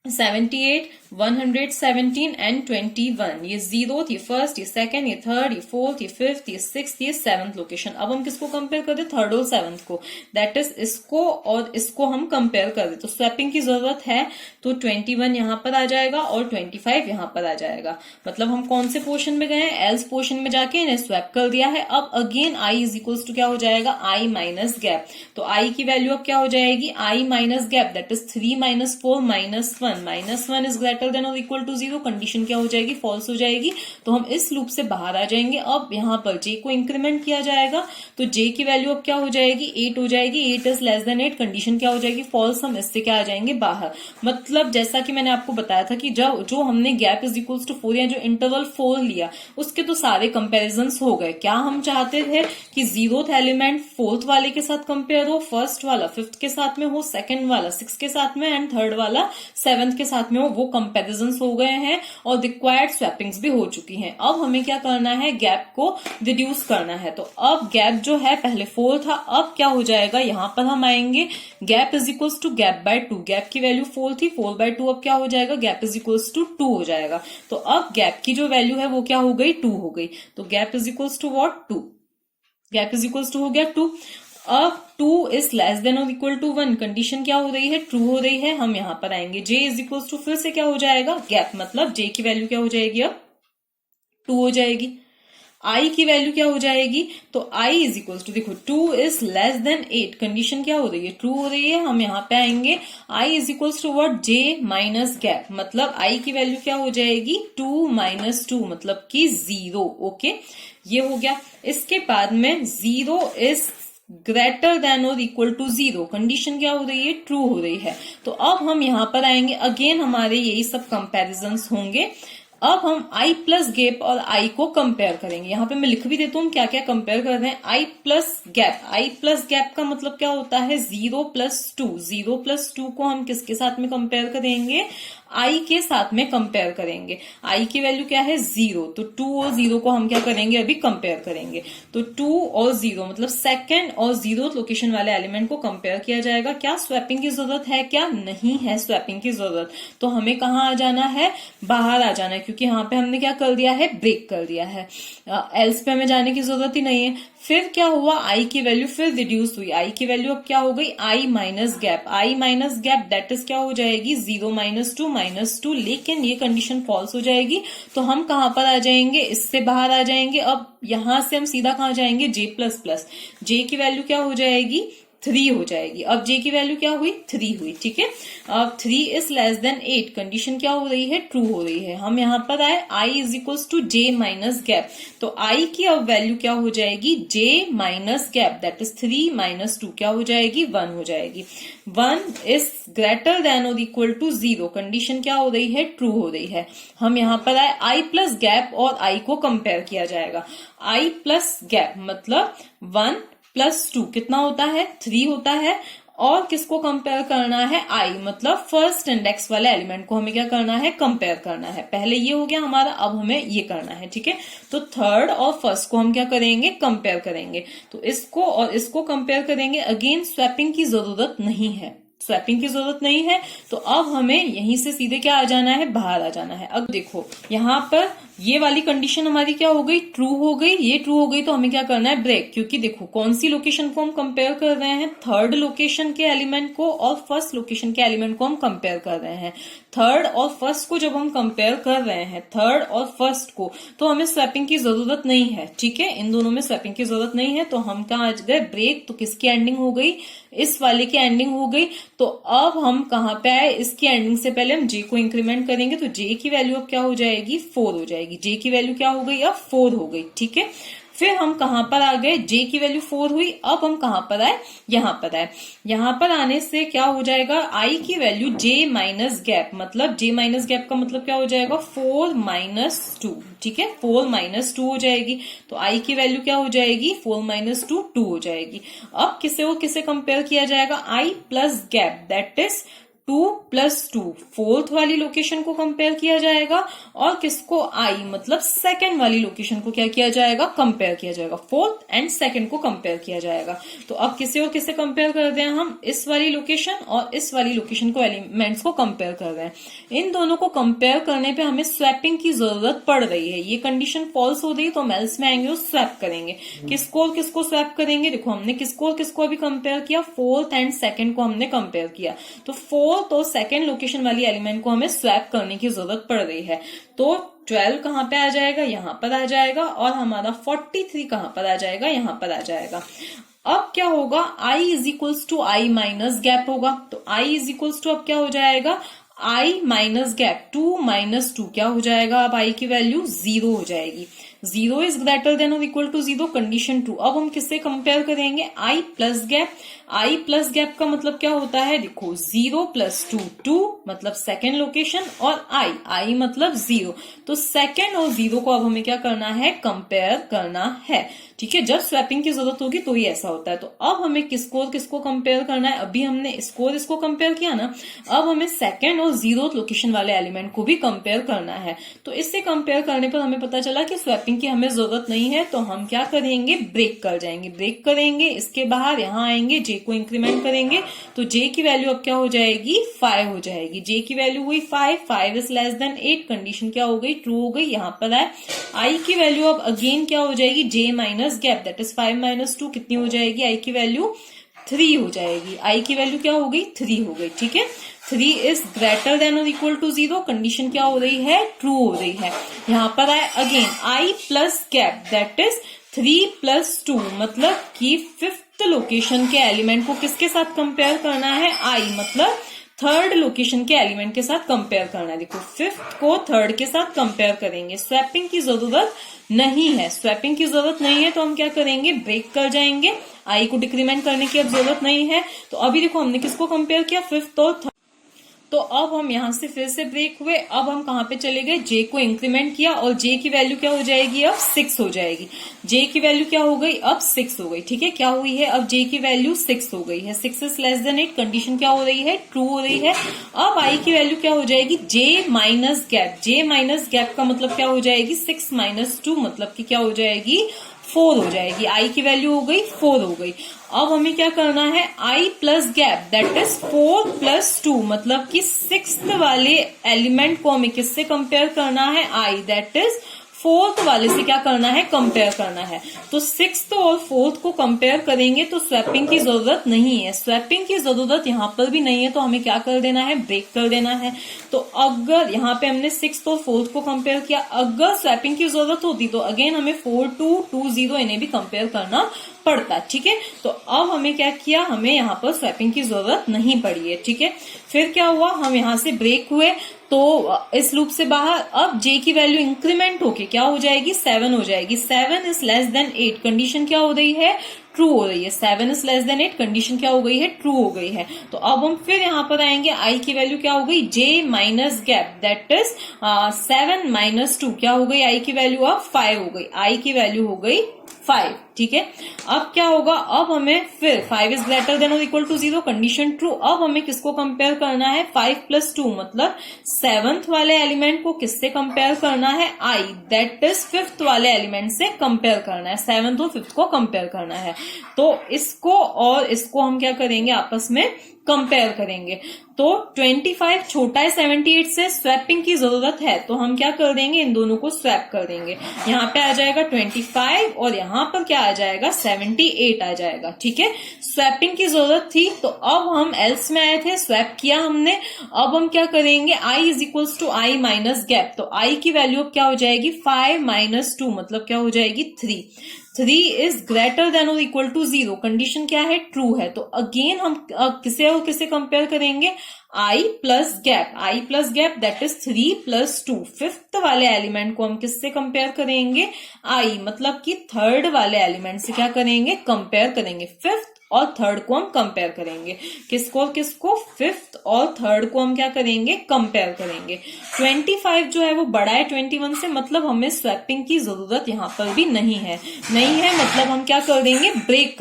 78, 117 एंड 21। ये 0th, ये 1st, ये 2nd, ये 3rd, ये 4th, ये 5th, ये 6th, ये 7th लोकेशन। अब हम किसको कंपेयर कर दे, 3rd और 7th को, दैट इज इसको और इसको हम कंपेयर कर दे। तो स्वैपिंग की जरूरत है, तो 21 यहाँ पर आ जाएगा और 25 यहाँ पर आ जाएगा। मतलब हम कौन से पोर्शन में गए हैं, एल्स पोर्शन में जाके इन्हें स्वैप कर दिया है। अब again i is equals to क्या हो जाएगा, i माइनस गैप। तो i की वैल्यू अब क्या हो जाएगी, i minus gap, that is 3 - 4 -1। -1 is greater than और इक्वल टू 0, कंडीशन क्या हो जाएगी, फॉल्स हो जाएगी। तो हम इस लूप से बाहर आ जाएंगे। अब यहाँ पर j को इंक्रीमेंट किया जाएगा, तो j की वैल्यू अब क्या हो जाएगी, 8 हो जाएगी। 8 इज लेस देन 8, कंडीशन क्या हो जाएगी, फॉल्स। हम इससे क्या आ जाएंगे, बाहर। मतलब जैसा कि मैंने आपको बताया था कि जब जो हमने गैप इज इक्वल्स टू 4 या जो इंटरवल 4 लिया, उसके तो सारे कंपेरिजन हो गए। क्या हम चाहते थे कि 0th एलिमेंट 4th वाले के साथ कंपेयर हो, 1st वाला 5th के साथ में हो, 2nd वाला 6th के साथ में एंड 3rd वाला 7th के साथ में हो। वो कंपेरिजन हो गए हैं और रिक्वायर्ड स्वैपिंग्स भी हो चुकी हैं। अब हमें क्या करना है, गैप को रिड्यूस करना है। तो अब गैप जो है पहले 4 था, अब क्या हो जाएगा, यहां पर हम आएंगे gap is equals to gap by 2। Gap की वैल्यू 4 थी, 4/2 अब क्या हो जाएगा, गैप इज इक्वल्स टू 2 हो जाएगा। तो अब गैप की जो वैल्यू है वो क्या हो गई, 2 हो गई। तो gap is equals to what, 2। Gap is equals to हो गया 2। अब 2 इज लेस देन और इक्वल टू 1, कंडीशन क्या हो रही है, ट्रू हो रही है। हम यहां पर आएंगे j इज इक्वल टू, फिर से क्या हो जाएगा, गैप, मतलब j की वैल्यू क्या हो जाएगी, अब 2 हो जाएगी। i की वैल्यू क्या हो जाएगी, तो i इज इक्वल टू, देखो 2 इज लेस देन 8, कंडीशन क्या हो रही है, ट्रू हो रही है। हम यहाँ पे आएंगे i is equal to what, j minus gap, मतलब i की वैल्यू क्या हो जाएगी, 2 - 2, मतलब कि 0। ओके, ये हो गया। इसके बाद में 0 इज ग्रेटर देन और इक्वल टू 0, कंडीशन क्या हो रही है, ट्रू हो रही है। तो अब हम यहां पर आएंगे, अगेन हमारे यही सब कंपैरिजंस होंगे। अब हम i प्लस गैप और i को कंपेयर करेंगे। यहाँ पे मैं लिख भी देता हूँ क्या क्या कंपेयर कर रहे हैं। i plus gap, i plus gap का मतलब क्या होता है, 0 + 2। 0 + 2 को हम किसके साथ में कंपेयर करेंगे, i के साथ में कंपेयर करेंगे। i की वैल्यू क्या है, 0, तो 2 और 0 को हम क्या करेंगे, अभी कंपेयर करेंगे। तो 2 और 0 मतलब 2nd और 0th लोकेशन वाले एलिमेंट को कंपेयर किया जाएगा। क्या स्वैपिंग की जरूरत है, क्या नहीं है स्वैपिंग की जरूरत। तो हमें कहाँ आ जाना है, बाहर आ जाना है, क्योंकि यहाँ पे हमने क्या कर दिया है, ब्रेक कर दिया है। एल्स पे हमें जाने की जरूरत ही नहीं है। फिर क्या हुआ, i की वैल्यू फिर रिड्यूस हुई। i की वैल्यू अब क्या हो गई, i minus gap. i minus gap that is क्या हो जाएगी, 0 - 2 -2, लेकिन ये कंडीशन फॉल्स हो जाएगी। तो हम कहां पर आ जाएंगे, इससे बाहर आ जाएंगे। अब यहां से हम सीधा कहां जाएंगे, j++। j की वैल्यू क्या हो जाएगी, 3 हो जाएगी। अब j की वैल्यू क्या हुई, 3 हुई, ठीक है। अब 3 इज लेस देन 8, कंडीशन क्या हो रही है, ट्रू हो रही है। हम यहाँ पर आए i is equal to j minus gap, तो i की अब वैल्यू क्या हो जाएगी, j minus gap, that is 3 - 2 क्या हो जाएगी, 1 हो जाएगी। 1 इज ग्रेटर देन और इक्वल टू 0, कंडीशन क्या हो रही है, ट्रू हो रही है। हम यहाँ पर आए i प्लस गैप और i को कंपेयर किया जाएगा। i प्लस गैप मतलब 1 + 2 कितना होता है, 3 होता है। और किसको कंपेयर करना है, i मतलब फर्स्ट इंडेक्स वाले एलिमेंट को हमें क्या करना है, कंपेयर करना है। पहले ये हो गया हमारा, अब हमें ये करना है, ठीक है। तो 3rd और 1st को हम क्या करेंगे, कंपेयर करेंगे। तो इसको और इसको कंपेयर करेंगे। अगेन स्वैपिंग की जरूरत नहीं है, स्वैपिंग की जरूरत नहीं है। तो अब हमें यहीं से सीधे क्या आ जाना है, बाहर आ जाना है। अब देखो यहाँ पर ये वाली कंडीशन हमारी क्या हो गई, ट्रू हो गई। ये ट्रू हो गई तो हमें क्या करना है, ब्रेक, क्योंकि देखो कौन सी लोकेशन को हम कंपेयर कर रहे हैं, 3rd लोकेशन के एलिमेंट को और 1st लोकेशन के एलिमेंट को हम कंपेयर कर रहे हैं। 3rd और 1st को जब हम कंपेयर कर रहे हैं, 3rd और 1st को, तो हमें स्वैपिंग की जरूरत नहीं है, ठीक है। इन दोनों में स्वैपिंग की जरूरत नहीं है। तो हम कहाँ आ गए, ब्रेक। तो किसकी एंडिंग हो गई, इस वाले की एंडिंग हो गई। तो अब हम कहाँ पे आए, इसकी एंडिंग से पहले हम j को इंक्रीमेंट करेंगे। तो j की वैल्यू अब क्या हो जाएगी, 4 हो जाएगी। जाएगी, j की वैल्यू क्या हो गई अब 4 हो गई, ठीक है। फिर हम कहां पर आ गए, j की वैल्यू 4 हुई, अब हम कहां पर आए, यहां पर आए। यहां पर आने से क्या हो जाएगा, i की वैल्यू j माइनस गैप, मतलब j माइनस गैप का मतलब क्या हो जाएगा 4 माइनस 2, ठीक है, 4 माइनस 2 हो जाएगी। तो i की वैल्यू क्या हो जाएगी 4 माइनस 2 2 हो जाएगी। अब किसे और किसे कंपेयर किया जाएगा, i plus gap that is 2 plus 2, fourth वाली लोकेशन को कंपेयर किया जाएगा, और किसको i मतलब सेकंड वाली लोकेशन को क्या किया जाएगा, कंपेयर किया जाएगा, फोर्थ एंड सेकंड को कंपेयर किया जाएगा। तो अब किसे और किसे कंपेयर कर रहे हैं हम, इस वाली लोकेशन और इस वाली लोकेशन को, एलिमेंट्स को कंपेयर कर रहे हैं। इन दोनों को कंपेयर करने पे हमें स्वैपिंग की जरूरत पड़ रही है। ये कंडीशन फॉल्स हो गई तो हम एल्स में आएंगे और स्वैप करेंगे। किसको और किसको स्वैप करेंगे, देखो हमने किसको और किसको अभी कंपेयर किया, फोर्थ एंड सेकंड को हमने कंपेयर किया। तो फोर्थ और सेकंड लोकेशन वाली एलिमेंट को हमें स्वैप करने की जरूरत पड़ रही है। तो 12 कहां पे आ जाएगा, यहां पर आ जाएगा, और हमारा 43 कहां पर आ जाएगा, यहां पर आ जाएगा। अब क्या होगा, i is equals to i minus gap होगा। तो i इज इक्वल्स टू अब क्या हो जाएगा, i माइनस गैप, 2 माइनस 2 क्या हो जाएगा, अब i की वैल्यू 0 हो जाएगी। 0 इज ग्रेटर देन और इक्वल टू 0, कंडीशन 2। अब हम किससे कंपेयर करेंगे, i plus gap. i plus gap का मतलब क्या होता है, देखो 0 प्लस 2 2 मतलब सेकेंड लोकेशन, और i मतलब 0। तो सेकेंड और 0 को अब हमें क्या करना है, कंपेयर करना है, ठीक है। जब स्वैपिंग की जरूरत होगी तो ही ऐसा होता है। तो अब हमें किसको और किसको कंपेयर करना है, अभी हमने इसको और इसको कंपेयर किया ना, अब हमें सेकेंड और 0th लोकेशन वाले एलिमेंट को भी कंपेयर करना है। तो इससे कंपेयर करने पर हमें पता चला कि स्वैपिंग की हमें जरूरत नहीं है, तो हम क्या करेंगे, ब्रेक कर जाएंगे। ब्रेक करेंगे, इसके बाहर यहाँ आएंगे, j को इंक्रीमेंट करेंगे, तो j की वैल्यू अब क्या हो जाएगी 5 हो जाएगी। j की वैल्यू हुई 5 इज लेस देन 8, कंडीशन क्या हो गई, ट्रू हो गई। यहाँ पर आए i की वैल्यू अब अगेन क्या हो जाएगी, j minus gap that is 5 minus 2 कितनी हो जाएगी, i की वैल्यू 3 हो जाएगी। i की वैल्यू क्या हो गई 3 हो गई, ठीक है। 3 इज ग्रेटर देन और इक्वल टू 0, कंडीशन क्या हो रही है, ट्रू हो रही है। यहाँ पर आए again i plus gap that is 3 plus 2, मतलब कि फिफ्थ लोकेशन के एलिमेंट को किसके साथ कंपेयर करना है, i मतलब थर्ड लोकेशन के एलिमेंट के साथ कंपेयर करना है। देखो फिफ्थ को थर्ड के साथ कंपेयर करेंगे। स्वैपिंग की जरूरत नहीं है, स्वैपिंग की जरूरत नहीं है, तो हम क्या करेंगे, ब्रेक कर जाएंगे। i को डिक्रीमेंट करने की अब जरूरत नहीं है। तो अभी देखो हमने किसको कंपेयर किया, फिफ्थ और थर्ड। तो अब हम यहां से फिर से ब्रेक हुए, अब हम कहां पे चले गए, j को इंक्रीमेंट किया, और j की वैल्यू क्या हो जाएगी, अब 6 हो जाएगी। j की वैल्यू क्या हो गई, अब 6 हो गई, ठीक है। क्या हुई है, अब j की वैल्यू 6 हो गई है। 6 इज लेस देन 8, कंडीशन क्या हो रही है, ट्रू हो रही है। अब i की वैल्यू क्या हो जाएगी, j minus gap. j minus gap का मतलब क्या हो जाएगी, 6 माइनस 2 मतलब कि क्या हो जाएगी, 4 हो जाएगी। i की वैल्यू हो गई 4 हो गई। अब हमें क्या करना है, i plus gap that is 4 plus 2, मतलब कि सिक्स्थ वाले एलिमेंट को हमें किससे कंपेयर करना है, i दैट इज फोर्थ वाले से क्या करना है, कंपेयर करना है। तो सिक्स्थ और फोर्थ को कंपेयर करेंगे तो स्वैपिंग की जरूरत नहीं है। स्वैपिंग की जरूरत यहाँ पर भी नहीं है, तो हमें क्या कर देना है, ब्रेक कर देना है। तो अगर यहाँ पे हमने सिक्स्थ और फोर्थ को कंपेयर किया, अगर स्वैपिंग की जरूरत होती तो अगेन हमें 4 2 2 0 इन्हें भी कंपेयर करना पड़ता, ठीक है। तो अब हमें क्या किया, हमें यहाँ पर स्वैपिंग की जरूरत नहीं पड़ी है, ठीक है। फिर क्या हुआ, हम यहाँ से ब्रेक हुए, तो इस लूप से बाहर। अब j की वैल्यू इंक्रीमेंट होके क्या हो जाएगी, 7 हो जाएगी। 7 इज लेस देन 8, कंडीशन क्या हो रही है, ट्रू हो रही है। 7 इज लेस देन 8, कंडीशन क्या हो गई है, ट्रू हो गई है। तो अब हम फिर यहाँ पर आएंगे, i की वैल्यू क्या हो गई, j minus gap that is 7 minus 2 क्या हो गई, i की वैल्यू अब 5 हो गई। i की वैल्यू हो गई 5, ठीक है। अब क्या होगा, अब हमें फिर 5 इज ग्रेटर देन और इक्वल टू 0, कंडीशन ट्रू। अब हमें किसको कंपेयर करना है, 5 प्लस 2 मतलब सेवंथ वाले एलिमेंट को किससे कंपेयर करना है, i दैट इज फिफ्थ वाले एलिमेंट से कंपेयर करना है। सेवंथ और फिफ्थ को कंपेयर करना है, तो इसको और इसको हम क्या करेंगे, आपस में कंपेयर करेंगे। तो 25 छोटा है 78 से, स्वैपिंग की जरूरत है, तो हम क्या कर देंगे, इन दोनों को स्वैप कर देंगे। यहाँ पे आ जाएगा 25 और यहाँ पर क्या आ जाएगा, 78 आ जाएगा, ठीक है। स्वैपिंग की जरूरत थी, तो अब हम एल्स में आए थे, स्वैप किया हमने। अब हम क्या करेंगे, i is equals to i minus gap. तो i की वैल्यू अब क्या हो जाएगी, 5 माइनस 2 मतलब क्या हो जाएगी, 3। 3 इज ग्रेटर देन और इक्वल टू 0, कंडीशन क्या है, ट्रू है। तो अगेन हम किसे और किसे कंपेयर करेंगे, i plus gap that is 3 plus 2। Fifth वाले एलिमेंट को हम किससे कंपेयर करेंगे, i मतलब कि थर्ड वाले एलिमेंट से क्या करेंगे, कंपेयर करेंगे। फिफ्थ और थर्ड को हम कंपेयर करेंगे, किसको और किसको, फिफ्थ और थर्ड को हम क्या करेंगे, कंपेयर करेंगे। 25 जो है वो बड़ा है 21 से, मतलब हमें स्वैपिंग की जरूरत यहाँ पर भी नहीं है मतलब हम क्या कर देंगे, ब्रेक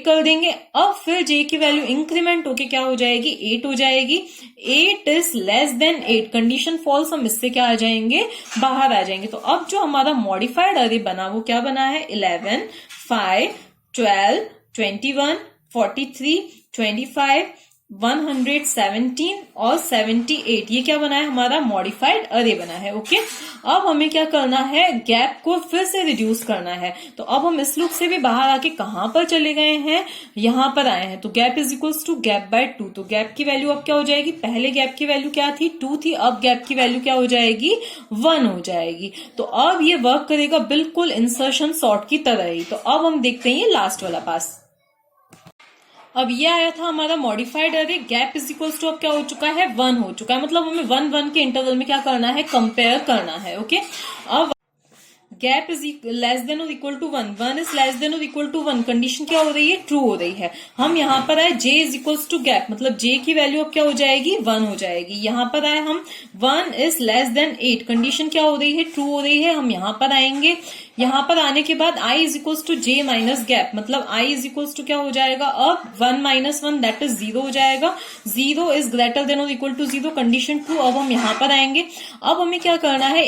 कर देंगे। अब फिर j की वैल्यू इंक्रीमेंट होके क्या हो जाएगी, 8 हो जाएगी। 8 is less than 8, condition false, हम इससे क्या आ जाएंगे, बाहर आ जाएंगे। तो अब जो हमारा मॉडिफाइड अरे बना वो क्या बना है, 11, 5, 12, 21, 43, 25, 117 और 78, ये क्या बना है, हमारा मॉडिफाइड अरे बना है। ओके, अब हमें क्या करना है, गैप को फिर से रिड्यूस करना है। तो अब हम इस लूप से भी बाहर आके कहां पर चले गए हैं, यहां पर आए हैं। तो gap is equals to gap by 2। तो गैप की वैल्यू अब क्या हो जाएगी, पहले गैप की वैल्यू क्या थी, 2 थी, अब गैप की वैल्यू क्या हो जाएगी, 1 हो जाएगी। तो अब ये वर्क करेगा बिल्कुल इंसर्शन सॉर्ट की तरह ही। तो अब हम देखते हैं ये लास्ट वाला पास। अब ये आया था हमारा मॉडिफाइड अरे, गैप इज इक्वल्स टू अब क्या हो चुका है, 1 हो चुका है। मतलब हमें 1 1 के इंटरवल में क्या करना है, कंपेयर करना है। ओके, अब गैप इज लेस देन और equal to 1, 1 is less than और इक्वल टू 1, कंडीशन क्या हो रही है, ट्रू हो रही है। हम यहाँ पर आए j is equals to gap, मतलब j की वैल्यू अब क्या हो जाएगी, 1 हो जाएगी। यहाँ पर आए हम 1 इज लेस देन 8, कंडीशन क्या हो रही है, ट्रू हो रही है। हम यहाँ पर आएंगे, यहाँ पर आने के बाद i is equals to j minus gap, मतलब i इज इक्वल्स टू क्या हो जाएगा, अब 1 माइनस 1 दैट इज 0 हो जाएगा। 0 इज ग्रेटर देन और इक्वल टू 0, कंडीशन ट्रू। अब हम यहाँ पर आएंगे, अब हमें क्या करना है,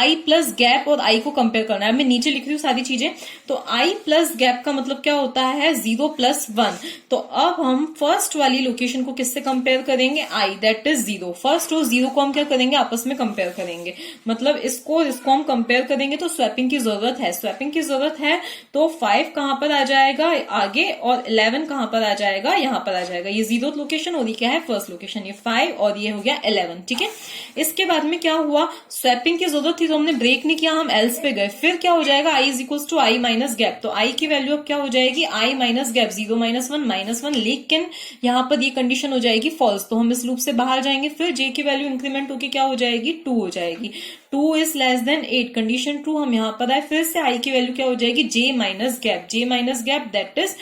i प्लस गैप और i को कंपेयर करना है। मैं नीचे लिख रही हूँ सारी चीजें। तो i प्लस गैप का मतलब क्या होता है, 0 प्लस 1। तो अब हम फर्स्ट वाली लोकेशन को किससे कंपेयर करेंगे, i दैट इज 0। फर्स्ट और 0 को हम क्या करेंगे, आपस में कंपेयर करेंगे, मतलब इसको हम कंपेयर करेंगे। तो स्वैपिंग की जरूरत है, तो 5 कहां पर आ जाएगा आगे और 11 कहां पर आ जाएगा, यहां पर आ जाएगा। ये 0th लोकेशन और ये क्या है, फर्स्ट लोकेशन, ये 5 और ये हो गया 11। ठीक है, इसके बाद में क्या हुआ, स्वैपिंग की जरूरत थी तो हमने ब्रेक नहीं किया, हम एल्स पे गए। फिर क्या हो जाएगा, i is equals to i minus gap. तो i की वैल्यू अब क्या हो जाएगी, i minus gap, 0 minus 1 minus 1, लेकिन यहाँ पर ये कंडीशन हो जाएगी फॉल्स। तो हम इस लूप से बाहर जाएंगे। फिर j की वैल्यू इंक्रीमेंट होकर क्या हो जाएगी, 2 हो जाएगी। 2 is less than 8, condition true. हम यहाँ पर आए, फिर से i की वैल्यू क्या हो जाएगी, j minus gap that is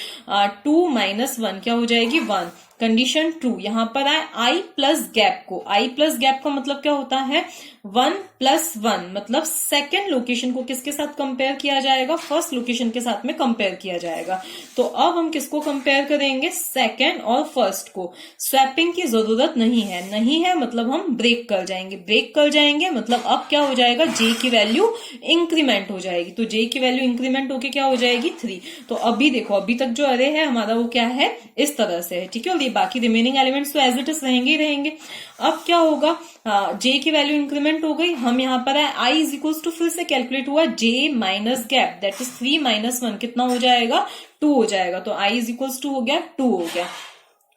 2 minus 1 क्या हो जाएगी, 1, कंडीशन ट्रू। यहां पर आए i प्लस गैप का मतलब क्या होता है, 1 प्लस 1, मतलब सेकेंड लोकेशन को किसके साथ कंपेयर किया जाएगा, फर्स्ट लोकेशन के साथ में कंपेयर किया जाएगा। तो अब हम किसको कंपेयर करेंगे, सेकेंड और फर्स्ट को। स्वैपिंग की जरूरत नहीं है मतलब हम ब्रेक कर जाएंगे, मतलब अब क्या हो जाएगा, j की वैल्यू इंक्रीमेंट हो जाएगी। तो j की वैल्यू इंक्रीमेंट होके क्या हो जाएगी, 3। तो अभी देखो, अभी तक जो अरे है हमारा वो क्या है, इस तरह से है। ठीक है, और ये बाकी रिमेनिंग एलिमेंट्स तो एज इट इज रहेंगे। अब क्या होगा, j की वैल्यू इंक्रीमेंट हो गई। हम यहाँ पर है i इज इक्वल टू, फिर से कैलकुलेट हुआ j minus gap that is 3 minus 1, कितना हो जाएगा, 2 हो जाएगा। तो i इज इक्वल टू हो गया, 2 हो गया।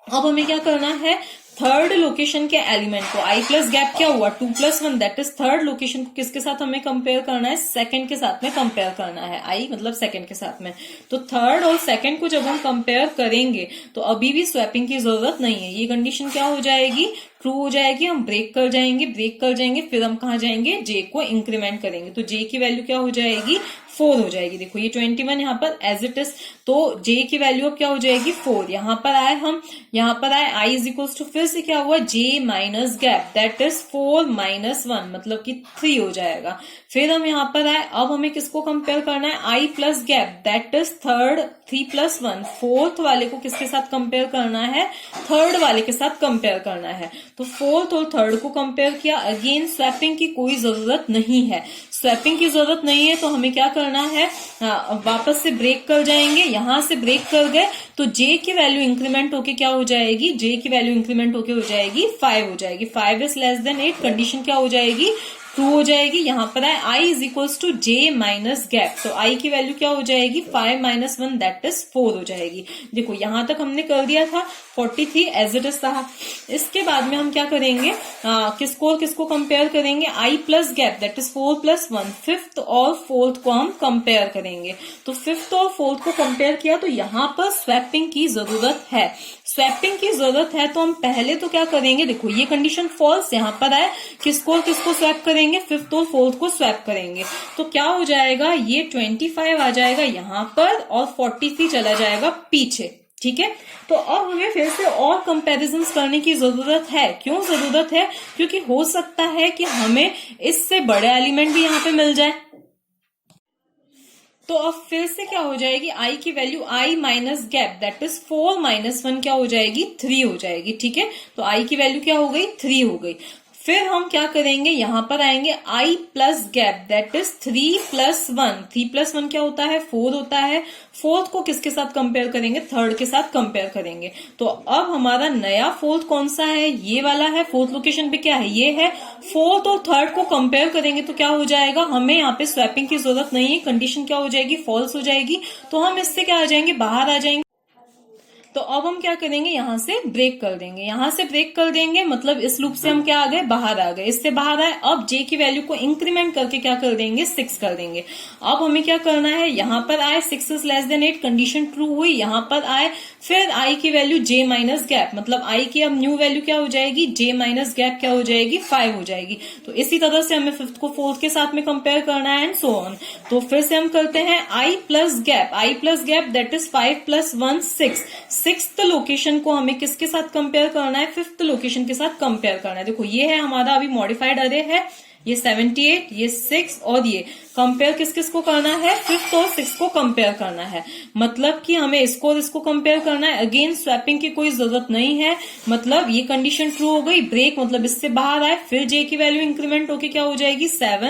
अब हमें क्या करना है, थर्ड लोकेशन के एलिमेंट को, i प्लस गैप क्या हुआ, 2 plus 1 that is third location को किसके साथ हमें कंपेयर करना है, सेकंड के साथ में कंपेयर करना है। i मतलब सेकंड के साथ में। तो थर्ड और सेकंड को जब हम कंपेयर करेंगे तो अभी भी स्वैपिंग की जरूरत नहीं है। ये कंडीशन क्या हो जाएगी, ट्रू हो जाएगी। हम ब्रेक कर जाएंगे, फिर हम कहा जाएंगे, j को इंक्रीमेंट करेंगे। तो j की वैल्यू क्या हो जाएगी, 4 हो जाएगी। देखो ये 21 यहाँ पर एज इट इज, तो j की वैल्यू अब क्या हो जाएगी, 4। यहाँ पर आए i इज इक्वल टू, फिर से क्या हुआ, j minus gap that is 4 minus 1, मतलब कि 3 हो जाएगा। फिर हम यहाँ पर आए, अब हमें किसको कंपेयर करना है, i plus gap that is third, 3 plus 1, fourth वाले को किसके साथ कंपेयर करना है, थर्ड वाले के साथ कंपेयर करना है। तो फोर्थ और थर्ड को कंपेयर किया। अगेन स्वैपिंग की कोई जरूरत नहीं है, तो हमें क्या करना है, वापस से ब्रेक कर जाएंगे। यहां से ब्रेक कर गए तो j की वैल्यू इंक्रीमेंट होके क्या हो जाएगी, 5 हो जाएगी। 5 इज लेस देन 8, कंडीशन क्या हो जाएगी, ट्रू हो जाएगी। यहाँ पर है i is equals to j minus gap, तो आई की वैल्यू क्या हो जाएगी 5 माइनस 1 दैट इज 4 हो जाएगी। देखो यहां तक हमने कर दिया था, 43 एज इट इज था। इसके बाद में हम क्या करेंगे, किसको कंपेयर करेंगे, i plus gap that is 4 plus 1, fifth और फोर्थ को हम कंपेयर करेंगे। तो फिफ्थ और फोर्थ को कंपेयर किया तो यहाँ पर स्वैपिंग की जरूरत है। स्वैपिंग की जरूरत है तो हम पहले तो क्या करेंगे, देखो ये कंडीशन फॉल्स यहाँ पर है, किसको स्वैप करेंगे, फिफ्थ और फोर्थ को स्वैप करेंगे। तो क्या हो जाएगा, ये 25 आ जाएगा यहाँ पर और 43 चला जाएगा पीछे। ठीक है, तो अब हमें फिर से और कंपैरिजंस करने की जरूरत है। क्यों जरूरत है, क्योंकि हो सकता है कि हमें इससे बड़े एलिमेंट भी यहाँ पे मिल जाए। तो अब फिर से क्या हो जाएगी, आई की value I minus gap that is 4 minus 1 क्या हो जाएगी 3 हो जाएगी। ठीक है, तो आई की वैल्यू क्या हो गई 3 हो गई। फिर हम क्या करेंगे, यहां पर आएंगे i plus gap that is 3 plus 1, 3 plus 1 क्या होता है 4 होता है। फोर्थ को किसके साथ कंपेयर करेंगे, थर्ड के साथ कंपेयर करेंगे। तो अब हमारा नया फोर्थ कौन सा है, ये वाला है। फोर्थ लोकेशन पे क्या है, ये है। फोर्थ और थर्ड को कंपेयर करेंगे तो क्या हो जाएगा, हमें यहाँ पे स्वैपिंग की जरूरत नहीं है, कंडीशन क्या हो जाएगी फॉल्स हो जाएगी। तो हम इससे क्या आ जाएंगे, बाहर आ जाएंगे। तो अब हम क्या करेंगे, यहां से ब्रेक कर देंगे, यहां से ब्रेक कर देंगे, मतलब इस लूप से हम क्या आ गए, बाहर आ गए, इससे बाहर आए। अब जे की वैल्यू को इंक्रीमेंट करके क्या कर देंगे 6 कर देंगे। अब हमें क्या करना है, यहां पर आए 6 is less than 8 condition true हुई, यहां पर आए फिर आई की वैल्यू जे माइनस गैप, मतलब आई की अब न्यू वैल्यू क्या हो जाएगी, जे माइनस गैप क्या हो जाएगी 5 हो जाएगी। तो इसी तरह से हमें फिफ्थ को फोर्थ के साथ में कंपेयर करना है एंड सो ऑन। तो फिर से हम करते हैं i plus gap that is 5 plus 1 6। Sixth location को हमें किसके साथ कंपेयर करना है, फिफ्थ लोकेशन के साथ कंपेयर करना है। देखो ये है हमारा अभी मॉडिफाइड अरे है, ये 78, ये 6 और ये कंपेयर किस को करना है, फिफ्थ और 6 को कंपेयर करना है। मतलब कि हमें इसको और इसको कंपेयर करना है। अगेन स्वैपिंग की कोई जरूरत नहीं है, मतलब ये कंडीशन ट्रू हो गई, ब्रेक मतलब इससे बाहर आए, फिर जे की वैल्यू इंक्रीमेंट होके क्या हो जाएगी 7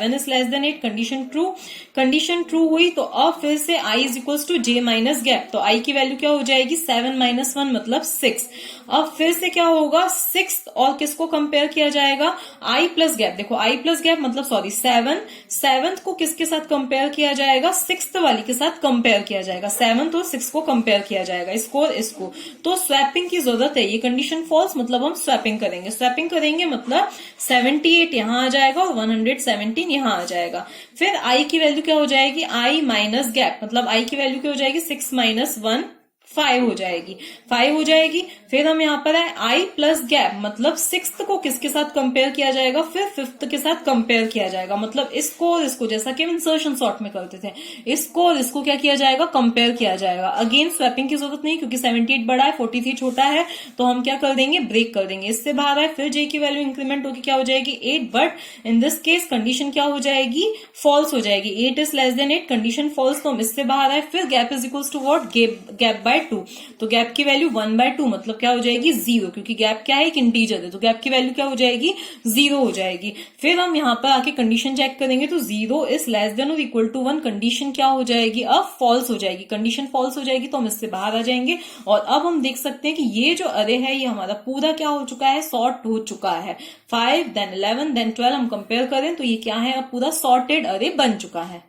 is less than 8 condition true हुई। तो अब फिर से i is equal to j minus gap, तो आई की वैल्यू क्या हो जाएगी 7 माइनस 1 मतलब 6। अब फिर से क्या होगा, 6 और किसको कंपेयर किया जाएगा, आई प्लस गैप। देखो आई प्लस गैप मतलब सॉरी 7 को किसके साथ कंपेयर किया जाएगा, 6th वाली के साथ कंपेयर किया जाएगा। 7 और 6 को कंपेयर किया जाएगा, इसको और इसको। तो स्वैपिंग की जरूरत है, ये कंडीशन फॉल्स मतलब हम स्वैपिंग करेंगे मतलब 78 यहां आ जाएगा और 117 यहां आ जाएगा। फिर आई की वैल्यू क्या हो जाएगी, आई माइनस गैप, मतलब आई की वैल्यू क्या हो जाएगी 6 माइनस 1 5 हो जाएगी। फिर हम यहाँ पर है आई प्लस गैप, मतलब 6th को किसके साथ कंपेयर किया जाएगा, फिर 5th के साथ कंपेयर किया जाएगा। मतलब इसको और इसको, जैसा कि हम इंसर्शन सॉर्ट में करते थे, इसको और इसको क्या किया जाएगा, कंपेयर किया जाएगा। अगेन स्वैपिंग की जरूरत नहीं, क्योंकि 78 बड़ा है 43 छोटा है, तो हम क्या कर देंगे, ब्रेक कर देंगे, इससे बाहर आए, फिर जे की वैल्यू इंक्रीमेंट होगी क्या हो जाएगी 8। But in this case condition क्या हो जाएगी, फॉल्स हो जाएगी। 8 is less than 8 condition false, तो हम इससे बाहर आए। फिर gap is equal to what, gap by 2, तो गैप की वैल्यू 1/2 मतलब क्या हो जाएगी 0, क्योंकि गैप क्या है, एक इंटीजर है, तो गैप की वैल्यू क्या हो जाएगी 0 हो जाएगी। फिर हम यहाँ पर आके कंडीशन चेक करेंगे, तो 0 इज लेस देन और इक्वल टू 1 कंडीशन क्या हो जाएगी, अब फॉल्स हो जाएगी। कंडीशन फॉल्स हो जाएगी तो हम इससे बाहर आ जाएंगे। और अब हम देख सकते हैं कि ये जो अरे है ये हमारा पूरा क्या हो चुका है, सॉर्ट हो चुका है। 5 देन 11 देन 12 हम कंपेयर करें तो ये क्या है, अब पूरा सॉर्टेड अरे बन चुका है।